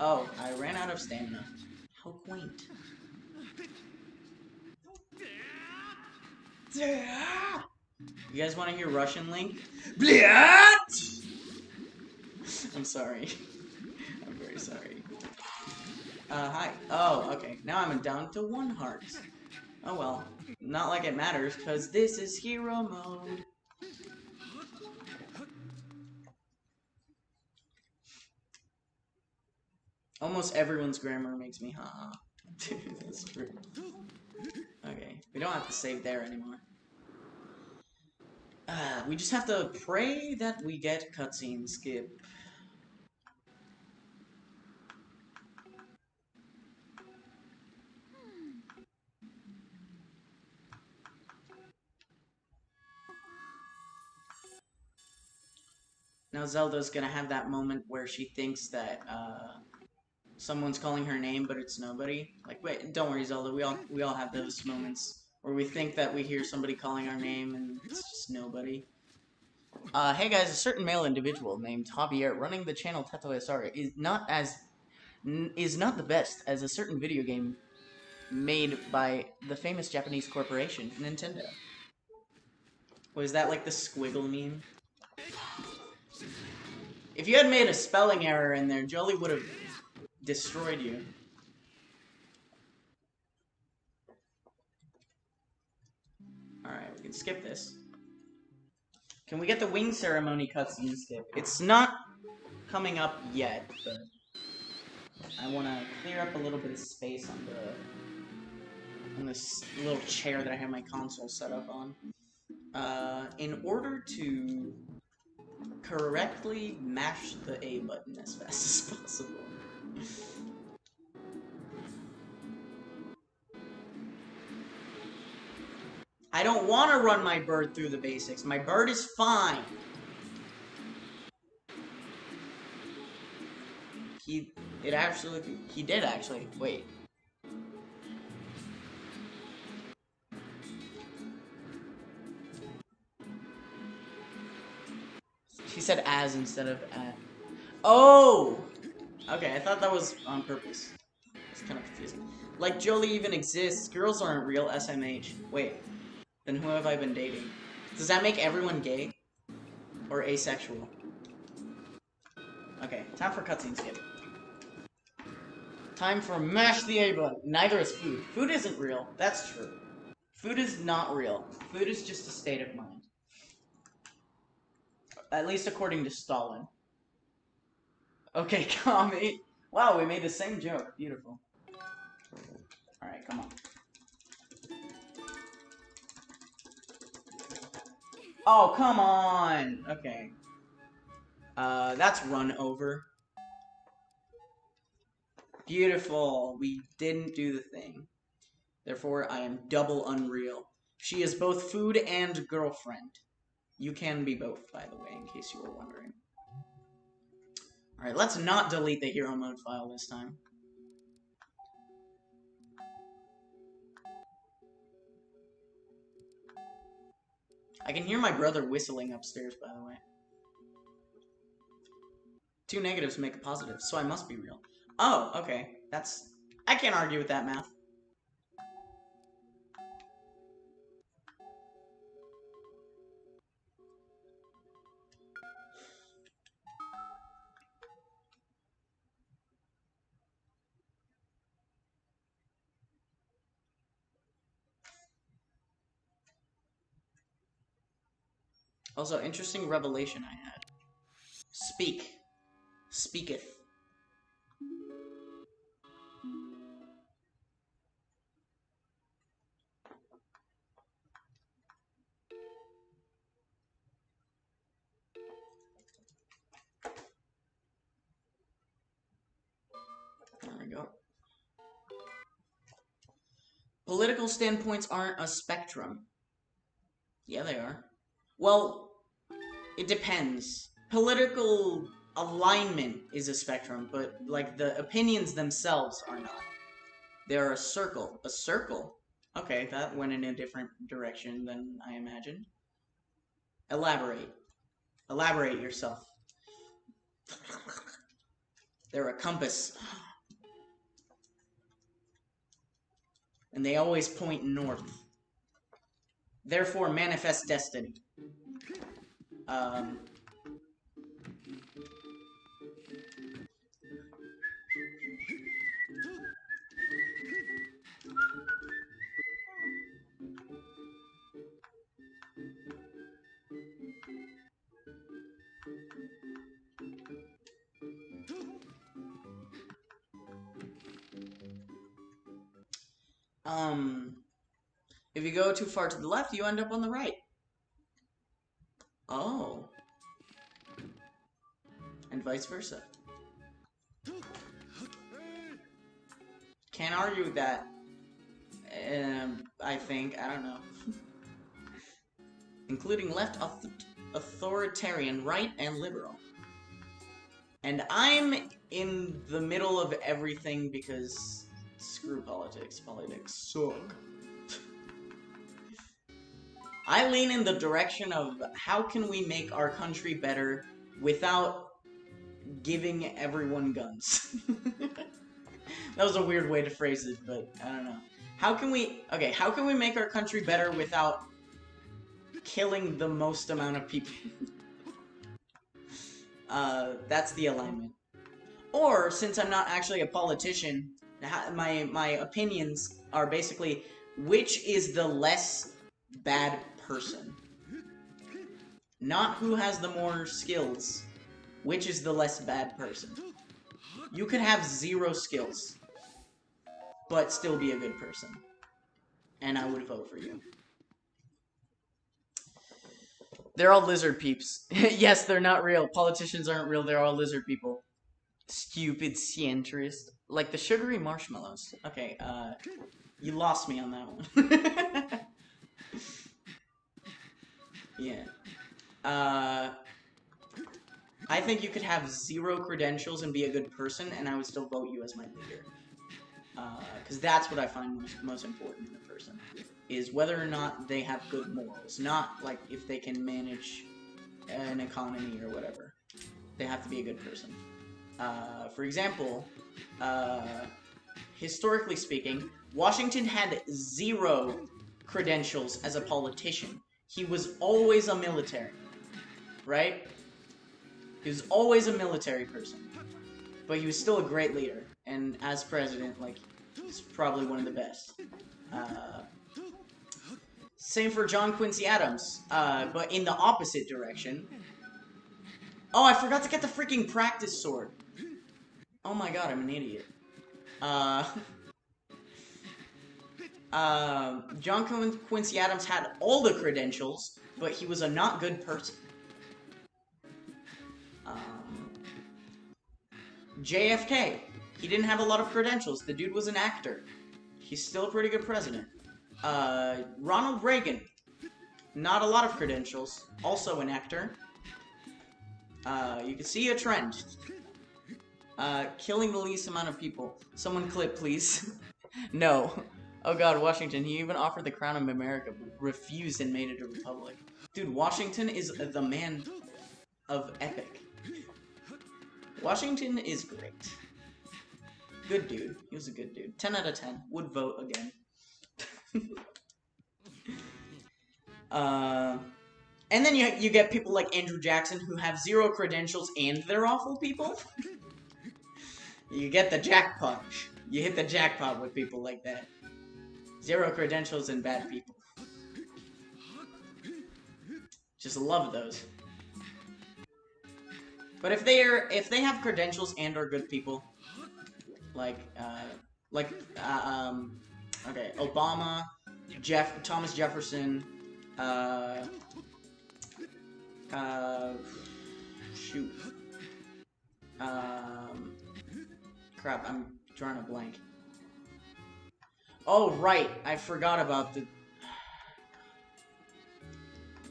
Oh, I ran out of stamina. How quaint. You guys want to hear Russian Link? I'm sorry. I'm very sorry. Hi. Oh, okay. Now I'm down to 1 heart. Oh well. Not like it matters, because this is hero mode. Almost everyone's grammar makes me haha. That's true. Okay, we don't have to save there anymore. We just have to pray that we get cutscene skip. Now Zelda's gonna have that moment where she thinks that, someone's calling her name, but it's nobody. Like, wait, don't worry, Zelda. We all have those moments where we think that we hear somebody calling our name, and it's just nobody. Hey guys, a certain male individual named Javier running the channel Teto SR is not the best as a certain video game made by the famous Japanese corporation Nintendo. Was that like the squiggle meme? If you had made a spelling error in there, Jolie would have destroyed you. Alright, we can skip this. Can we get the wing ceremony cutscene skip? It's not coming up yet, but I want to clear up a little bit of space on this little chair that I have my console set up on. In order to correctly mash the A button as fast as possible. I don't want to run my bird through the basics. My bird is fine. He did actually. Wait. She said as instead of at. Oh! Okay, I thought that was on purpose. It's kind of confusing. Like, Jolie even exists. Girls aren't real SMH. Wait. Then who have I been dating? Does that make everyone gay? Or asexual? Okay, time for cutscene skip. Time for mash the A button. Neither is food. Food isn't real. That's true. Food is not real. Food is just a state of mind. At least according to Stalin. Okay, Kami. Wow, we made the same joke. Beautiful. Alright, come on. Oh, come on! Okay. That's run over. Beautiful. We didn't do the thing. Therefore, I am double unreal. She is both food and girlfriend. You can be both, by the way, in case you were wondering. Alright, let's not delete the hero mode file this time. I can hear my brother whistling upstairs, by the way. 2 negatives make a positive, so I must be real. Oh, okay. I can't argue with that math. Also, interesting revelation I had. Speak. Speaketh. There we go. Political standpoints aren't a spectrum. Yeah, they are. Well, it depends. Political alignment is a spectrum, but, like, the opinions themselves are not. They're a circle. A circle? Okay, that went in a different direction than I imagined. Elaborate. Elaborate yourself. They're a compass. And they always point north. Therefore, manifest destiny. If you go too far to the left, you end up on the right. Oh. And vice versa. Can't argue with that. I think. I don't know. Including left, authoritarian, right, and liberal. And I'm in the middle of everything because screw politics. Politics suck. I lean in the direction of how can we make our country better without giving everyone guns. That was a weird way to phrase it, but I don't know. How can we make our country better without killing the most amount of people? That's the alignment. Or, since I'm not actually a politician, my opinions are basically, which is the less bad person? Not who has the more skills. Which is the less bad person? You could have 0 skills, but still be a good person. And I would vote for you. They're all lizard peeps. Yes, they're not real. Politicians aren't real. They're all lizard people. Stupid centrist. Like the sugary marshmallows. Okay, you lost me on that one. Yeah. I think you could have 0 credentials and be a good person, and I would still vote you as my leader. Because that's what I find most important in a person, is whether or not they have good morals. Not, like, if they can manage an economy or whatever. They have to be a good person. For example, historically speaking, Washington had 0 credentials as a politician. He was always a military, right? He was always a military person. But he was still a great leader. And as president, like, he's probably one of the best. Same for John Quincy Adams, but in the opposite direction. Oh, I forgot to get the freaking practice sword. Oh my god, I'm an idiot. John Quincy Adams had all the credentials, but he was a not good person. JFK. He didn't have a lot of credentials. The dude was an actor. He's still a pretty good president. Ronald Reagan. Not a lot of credentials. Also an actor. You can see a trend. Killing the least amount of people. Someone clip, please. No. Oh god, Washington. He even offered the crown of America, but refused and made it a republic. Dude, Washington is the man of epic. Washington is great. Good dude. He was a good dude. 10 out of 10. Would vote again. And then you get people like Andrew Jackson who have 0 credentials and they're awful people. You get the jackpot. You hit the jackpot with people like that. 0 credentials and bad people. Just love those. But if they have credentials and are good people, like okay, Obama, Thomas Jefferson, shoot, crap, I'm drawing a blank. Oh, right, I forgot about the...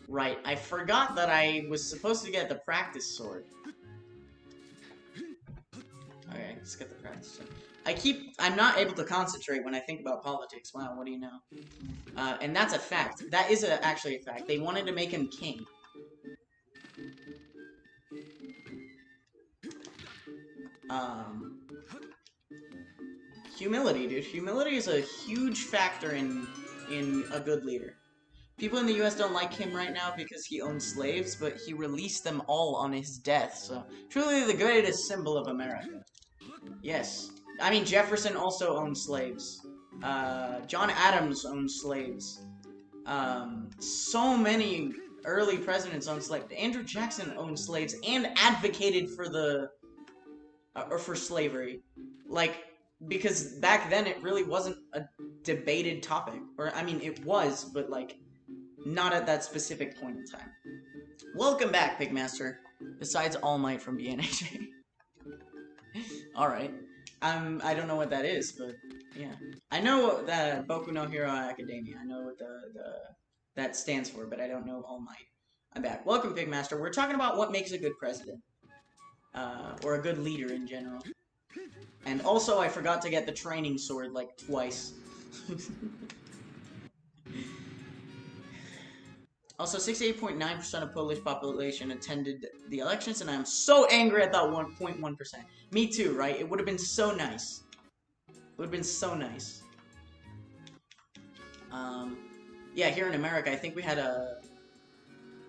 Right, I forgot that I was supposed to get the practice sword. Okay, let's get the practice sword. I'm not able to concentrate when I think about politics. Wow, what do you know? And that's a fact. That is actually a fact. They wanted to make him king. Humility, dude. Humility is a huge factor in a good leader. People in the US don't like him right now because he owned slaves, but he released them all on his death, so truly the greatest symbol of America. Yes. I mean, Jefferson also owned slaves. John Adams owned slaves. So many early presidents owned slaves. Andrew Jackson owned slaves and advocated for for slavery. Like, because back then it really wasn't a debated topic. Or, I mean, it was, but, like, not at that specific point in time. Welcome back, Pigmaster. Besides All Might from BNHA. Alright. I don't know what that is, but, yeah. I know that Boku no Hero Academia. I know what that stands for, but I don't know All Might. I'm back. Welcome, Pigmaster. We're talking about what makes a good president. Or a good leader in general. And also, I forgot to get the training sword, like, twice. Also, 68.9% of Polish population attended the elections, and I'm so angry at that 1.1%. Me too, right? It would have been so nice. It would have been so nice. Yeah, here in America, I think we had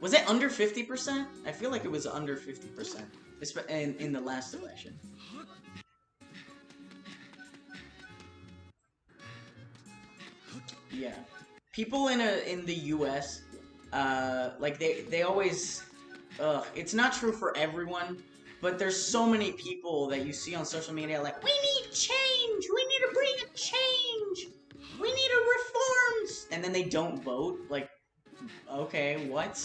Was it under 50%? I feel like it was under 50% in the last election. Yeah. People in the US, like they always, it's not true for everyone, but there's so many people that you see on social media like, we need change, we need to bring a change, we need reforms, and then they don't vote. Like, okay, what?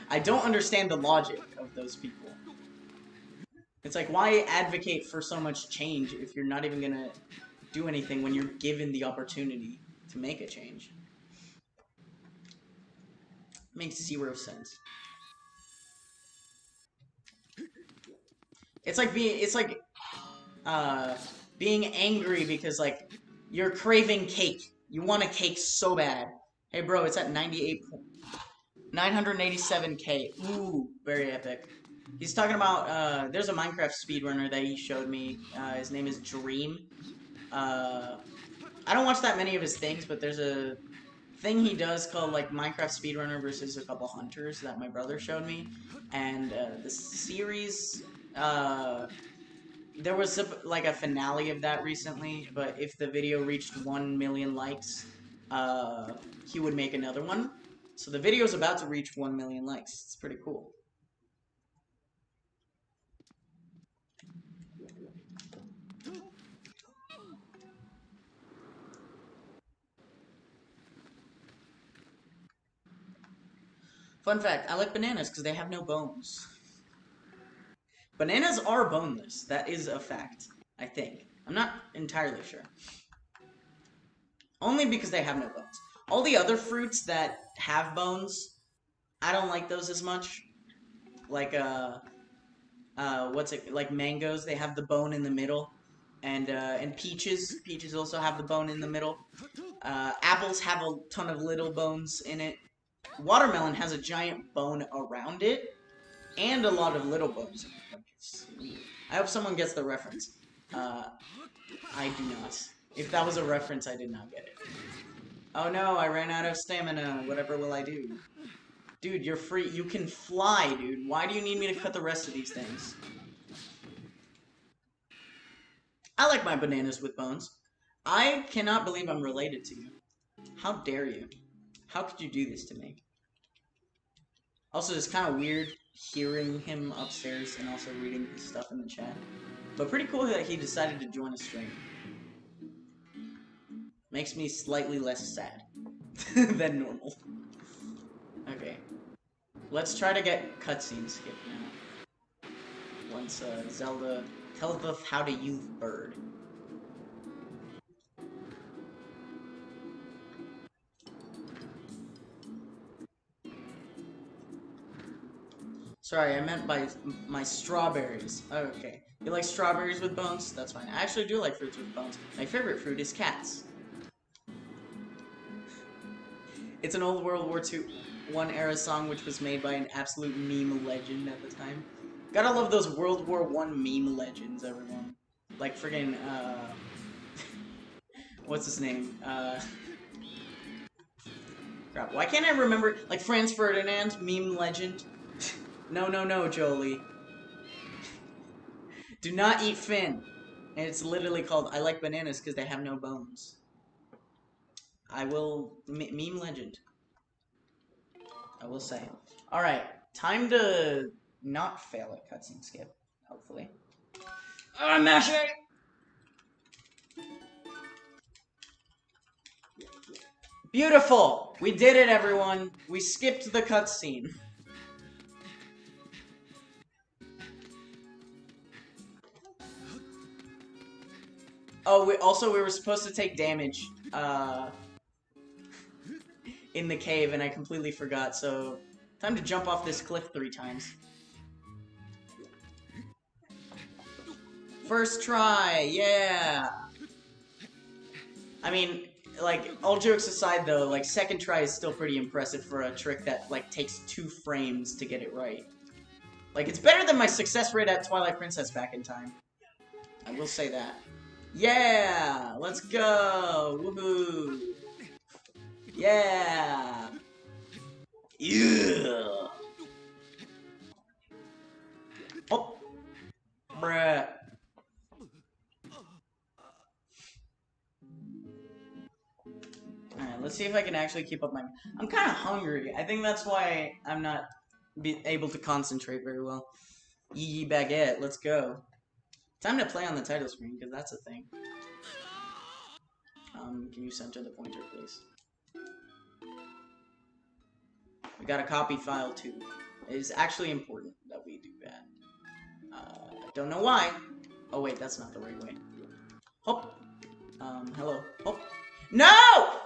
I don't understand the logic of those people. It's like, why advocate for so much change if you're not even gonna do anything when you're given the opportunity to make a change? Makes 0 sense. It's like being angry because like you're craving cake. You want a cake so bad. Hey bro, it's at 987k. Ooh, very epic. He's talking about there's a Minecraft speedrunner that he showed me. His name is Dream. I don't watch that many of his things, but there's a thing he does called like Minecraft speedrunner versus a couple hunters that my brother showed me, and the series there was like a finale of that recently, but if the video reached 1 million likes, he would make another one. So the video is about to reach 1 million likes. It's pretty cool. Fun fact, I like bananas because they have no bones. Bananas are boneless. That is a fact, I think. I'm not entirely sure. Only because they have no bones. All the other fruits that have bones, I don't like those as much. Like, like mangoes, they have the bone in the middle. And peaches also have the bone in the middle. Apples have a ton of little bones in it. Watermelon has a giant bone around it, and a lot of little bones. I hope someone gets the reference. I do not. If that was a reference, I did not get it. Oh no, I ran out of stamina. Whatever will I do? Dude, you're free. You can fly, dude. Why do you need me to cut the rest of these things? I like my bananas with bones. I cannot believe I'm related to you. How dare you? How could you do this to me? Also, it's kind of weird hearing him upstairs and also reading his stuff in the chat. But pretty cool that he decided to join a stream. Makes me slightly less sad than normal. Okay. Let's try to get cutscene skipped now. Once Zelda tells us how to use bird. Sorry, I meant by my strawberries. Okay. You like strawberries with bones? That's fine. I actually do like fruits with bones. My favorite fruit is cats. It's an old World War I era song which was made by an absolute meme legend at the time. Gotta love those World War I meme legends, everyone. Like friggin', what's his name? Crap, why can't I remember? Like Franz Ferdinand, meme legend. No, Jolie. Do not eat Finn. And it's literally called I like bananas because they have no bones. I will... meme legend. I will say. Alright, time to not fail at cutscene skip, hopefully. I'm mashing! Beautiful! We did it, everyone! We skipped the cutscene. Oh, we were supposed to take damage, in the cave, and I completely forgot, so... Time to jump off this cliff 3 times. First try, yeah! I mean, like, all jokes aside, though, like, second try is still pretty impressive for a trick that, like, takes 2 frames to get it right. Like, it's better than my success rate at Twilight Princess back in time. I will say that. Yeah! Let's go! Woohoo! Yeah! Yeah! Oh! Bruh. Alright, let's see if I can actually keep up my... I'm kind of hungry. I think that's why I'm not able to concentrate very well. Yee baguette, let's go. Time to play on the title screen, because that's a thing. Can you center the pointer, please? We got a copy file, too. It is actually important that we do that. I don't know why. Oh, wait, that's not the right way. Hop. Hello. Hop. No!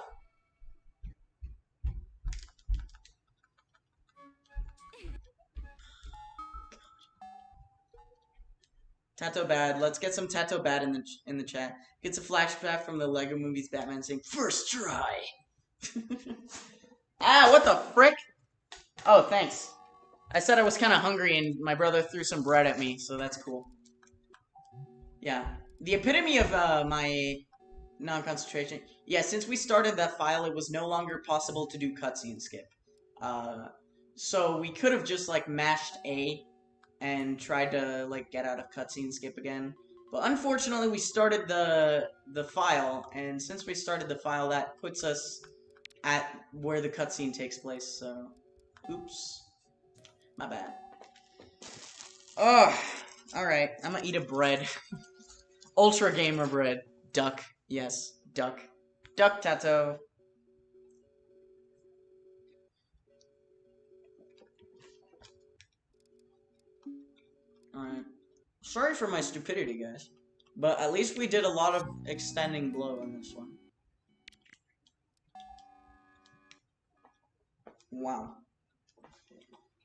Tato Bad. Let's get some Tato Bad in the chat. Gets a flashback from the Lego movies Batman saying, "First try." Ah, what the frick? Oh, thanks. I said I was kind of hungry and my brother threw some bread at me, so that's cool. Yeah. The epitome of my non-concentration. Yeah, since we started that file, it was no longer possible to do cutscene skip. So we could have just, like, mashed A and tried to, like, get out of cutscene skip again. But unfortunately, we started the file, and since we started the file, that puts us at where the cutscene takes place, so... Oops. My bad. Ugh. Alright, I'm gonna eat a bread. Ultra Gamer bread. Duck. Yes, duck. Duck Tato. Alright. Sorry for my stupidity, guys. But at least we did a lot of extending blow in this one. Wow.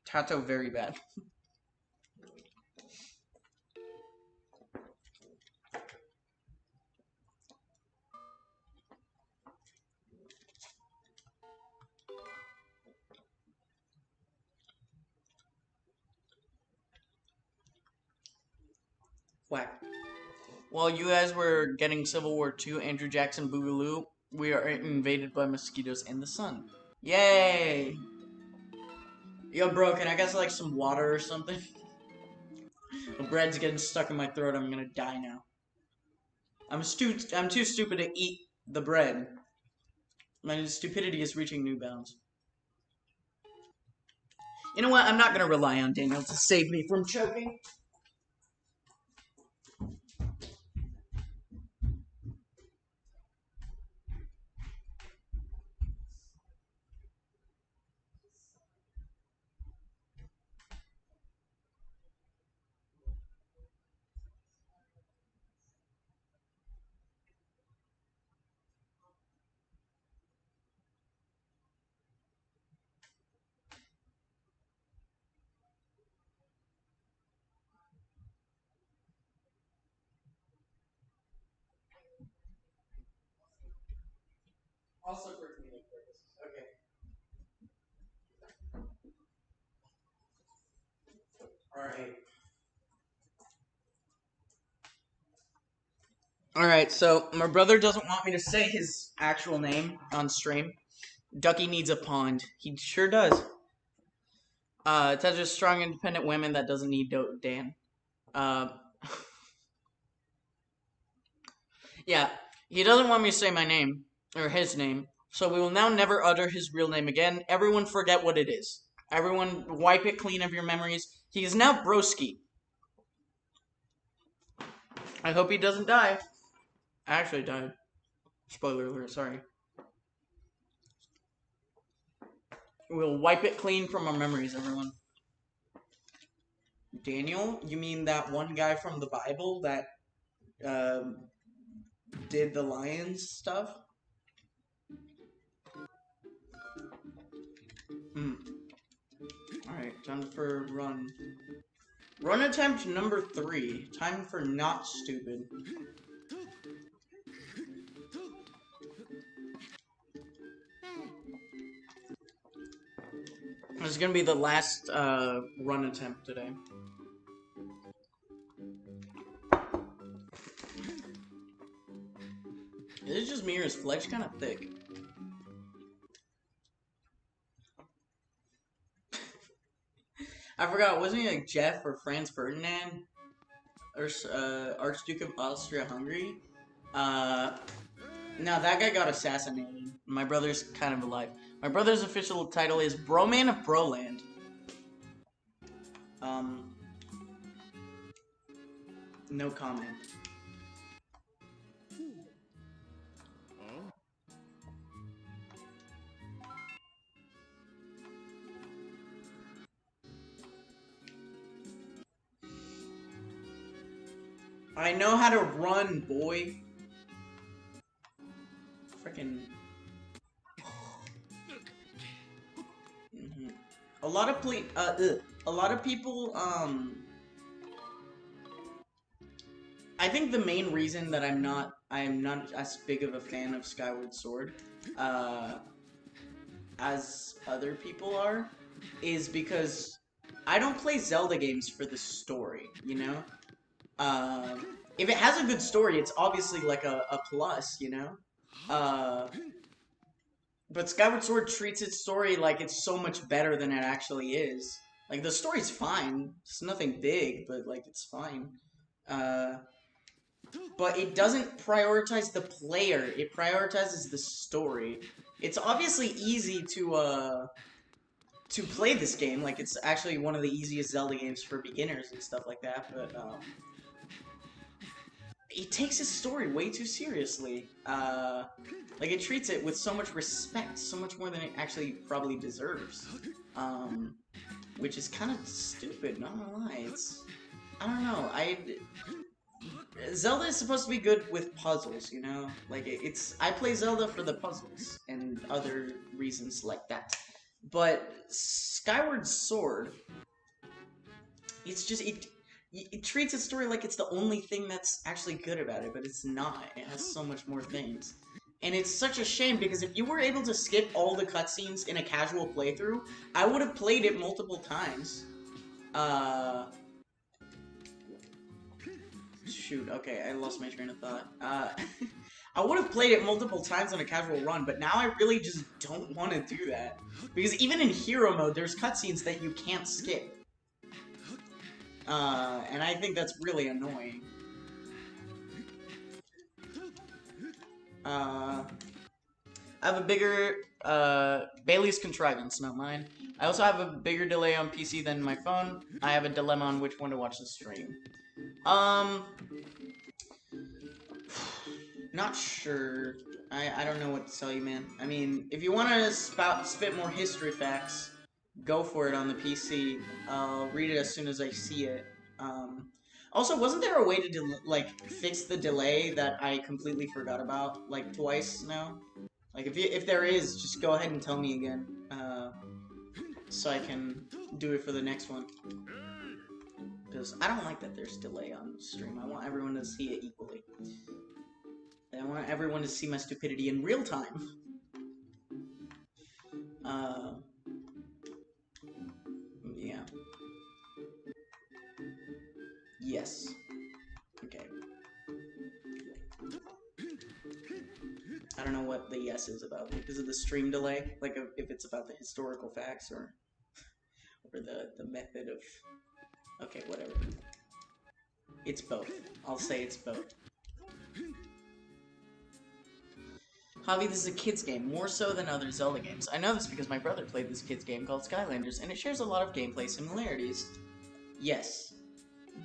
Tato very bad. Whack. While you guys were getting Civil War II, Andrew Jackson Boogaloo, we are invaded by mosquitoes in the sun. Yay! Yo, bro, can I get like some water or something? The bread's getting stuck in my throat. I'm gonna die now. I'm too stupid to eat the bread. My stupidity is reaching new bounds. You know what? I'm not gonna rely on Daniel to save me from choking. Also for comedic purposes. Okay. Alright. Alright, so my brother doesn't want me to say his actual name on stream. Ducky needs a pond. He sure does. It's just strong, independent women that doesn't need Dan. Yeah, he doesn't want me to say my name, or his name, so we will now never utter his real name again. Everyone forget what it is. Everyone wipe it clean of your memories. He is now Broski. I hope he doesn't die. I actually died. Spoiler alert, sorry. We'll wipe it clean from our memories, everyone. Daniel? You mean that one guy from the Bible that did the lions stuff? Alright, time for run. Run attempt number 3. Time for not stupid. This is gonna be the last run attempt today. Is it just me or is Fletch kind of thick? I forgot, wasn't he like Jeff or Franz Ferdinand? Or Archduke of Austria-Hungary? No, that guy got assassinated. My brother's kind of alive. My brother's official title is Broman of Broland. No comment. I know how to run, boy. Freaking. A lot of people, I think the main reason that I'm not as big of a fan of Skyward Sword, as other people are, is because I don't play Zelda games for the story, you know? If it has a good story, it's obviously like a plus, you know? But Skyward Sword treats its story like it's so much better than it actually is. Like, the story's fine. It's nothing big, but, like, it's fine. But it doesn't prioritize the player. It prioritizes the story. It's obviously easy to play this game. Like, it's actually one of the easiest Zelda games for beginners and stuff like that, but, it takes its story way too seriously. Like, it treats it with so much respect, so much more than it actually probably deserves. Which is kind of stupid, not gonna lie. I don't know, Zelda is supposed to be good with puzzles, you know? Like, I play Zelda for the puzzles, and other reasons like that. But Skyward Sword, it's just, it treats its story like it's the only thing that's actually good about it, but it's not. It has so much more things. And it's such a shame, because if you were able to skip all the cutscenes in a casual playthrough, I would have played it multiple times. Shoot, okay, I lost my train of thought. I would have played it multiple times on a casual run, but now I really just don't want to do that. Because even in hero mode, there's cutscenes that you can't skip. And I think that's really annoying. I have a bigger, Bailey's contrivance, not mine. I also have a bigger delay on PC than my phone. I have a dilemma on which one to watch the stream. Not sure. I don't know what to tell you, man. I mean, if you want to spit more history facts, go for it on the PC. I'll read it as soon as I see it. Also, wasn't there a way to, like, fix the delay that I completely forgot about, like, twice now? Like, if there is, just go ahead and tell me again, so I can do it for the next one. Because I don't like that there's delay on stream. I want everyone to see it equally. And I want everyone to see my stupidity in real time. Yeah. Yes. Okay. I don't know what the yes is about. Is it the stream delay? Like, if it's about the historical facts, or the method of... Okay, whatever. It's both. I'll say it's both. Javi, this is a kid's game, more so than other Zelda games. I know this because my brother played this kid's game called Skylanders, and it shares a lot of gameplay similarities. Yes.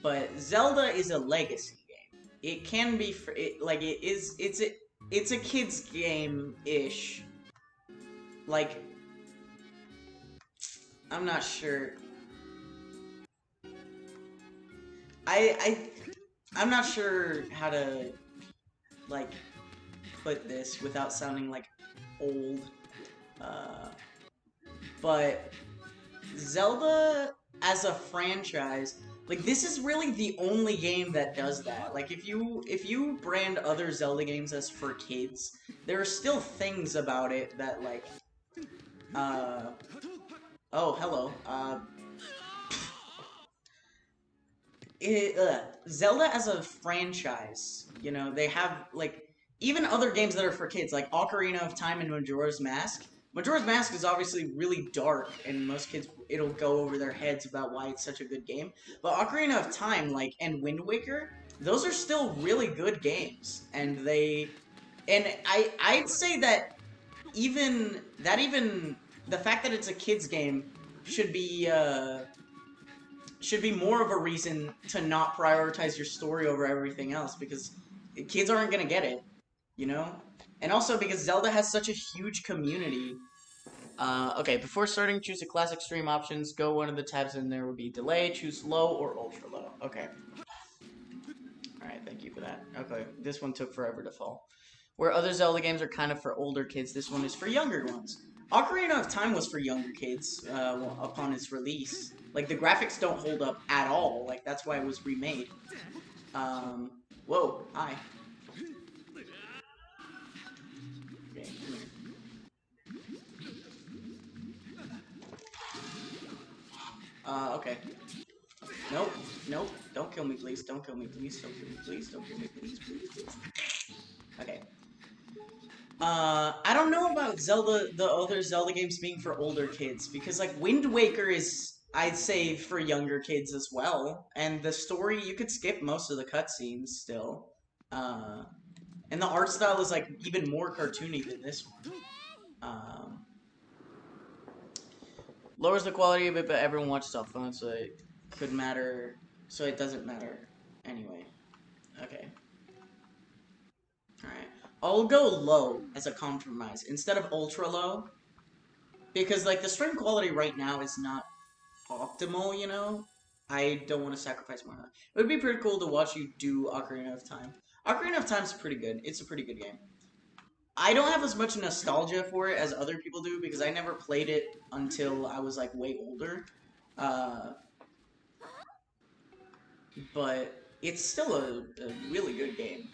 But Zelda is a legacy game. It can be, it's a kid's game-ish. Like, I'm not sure. I'm not sure how to, like, put this without sounding, like, old. But Zelda as a franchise, like, this is really the only game that does that. Like, if you brand other Zelda games as for kids, there are still things about it that, like, oh, hello, Zelda as a franchise, you know, they have, like, even other games that are for kids, like Ocarina of Time and Majora's Mask, Majora's Mask is obviously really dark, and most kids, it'll go over their heads about why it's such a good game. But Ocarina of Time, like, and Wind Waker, those are still really good games, and I'd say that even the fact that it's a kids game should be more of a reason to not prioritize your story over everything else, because kids aren't gonna get it, you know? And also because Zelda has such a huge community. Okay, before starting, choose the classic stream options. Go one of the tabs and there will be delay. Choose low or ultra low. Okay. Alright, thank you for that. Okay, this one took forever to fall. Where other Zelda games are kind of for older kids, this one is for younger ones. Ocarina of Time was for younger kids upon its release. Like, the graphics don't hold up at all. Like, that's why it was remade. Whoa, hi. Okay, come here. Okay. Nope, nope. Don't kill me, please. Don't kill me, please. Don't kill me, please. Don't kill me, please, please. Okay. I don't know about the other Zelda games being for older kids, because, like, Wind Waker is, I'd say, for younger kids as well. And the story, you could skip most of the cutscenes still. And the art style is, like, even more cartoony than this one. Lowers the quality a bit, but everyone watches off phone, so it could matter. So it doesn't matter anyway. Okay. Alright. I'll go low as a compromise instead of ultra low. Because, like, the stream quality right now is not optimal, you know? I don't want to sacrifice more. It would be pretty cool to watch you do Ocarina of Time. Ocarina of Time's pretty good. It's a pretty good game. I don't have as much nostalgia for it as other people do, because I never played it until I was, like, way older. But it's still a really good game.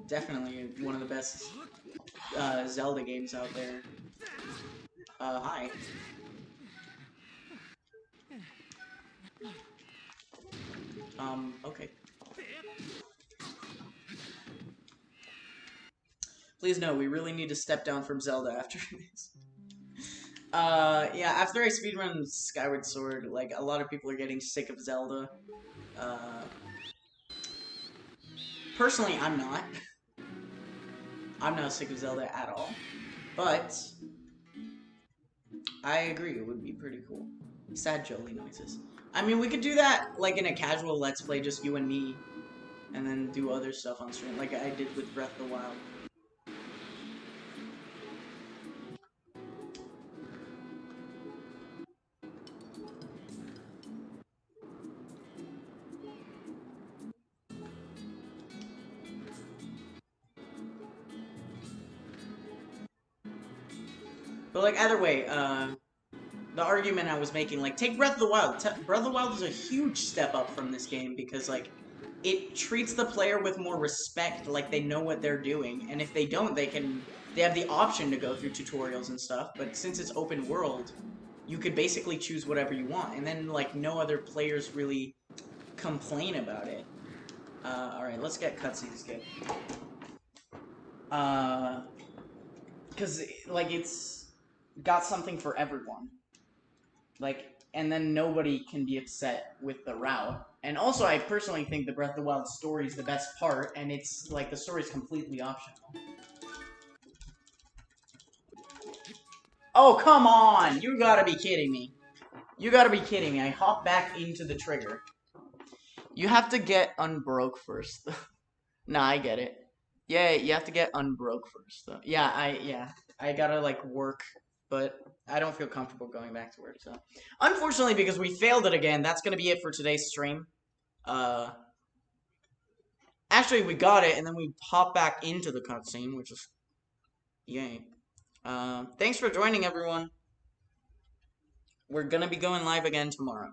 Definitely one of the best Zelda games out there. Hi. Okay. Please no, we really need to step down from Zelda after this. Yeah, after I speedrun Skyward Sword, like, a lot of people are getting sick of Zelda. Personally, I'm not. I'm not sick of Zelda at all. But I agree, it would be pretty cool. Sad Jolie noises. I mean, we could do that, like, in a casual Let's Play, just you and me. And then do other stuff on stream, like I did with Breath of the Wild. But, like, either way, the argument I was making, like, take Breath of the Wild. Breath of the Wild is a huge step up from this game, because, like, it treats the player with more respect, like they know what they're doing, and if they don't, they have the option to go through tutorials and stuff, but since it's open world, you could basically choose whatever you want, and then, like, no other players really complain about it. Alright, let's get cutscenes skipped. Because, like, it's got something for everyone. Like, and then nobody can be upset with the route. And also, I personally think the Breath of the Wild story is the best part, and it's, like, the story is completely optional. Oh, come on! You gotta be kidding me. You gotta be kidding me. I hop back into the trigger. You have to get unbroke first. Nah, I get it. Yeah, you have to get unbroke first, though. Yeah, I gotta, like, work, but I don't feel comfortable going back to work, so. Unfortunately, because we failed it again, that's gonna be it for today's stream. Actually, we got it, and then we hop back into the cutscene, which is... Yay. Thanks for joining, everyone. We're gonna be going live again tomorrow,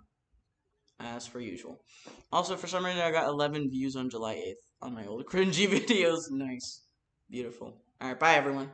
as per usual. Also, for some reason, I got 11 views on July 8th on my old cringy videos. Nice. Beautiful. Alright, bye, everyone.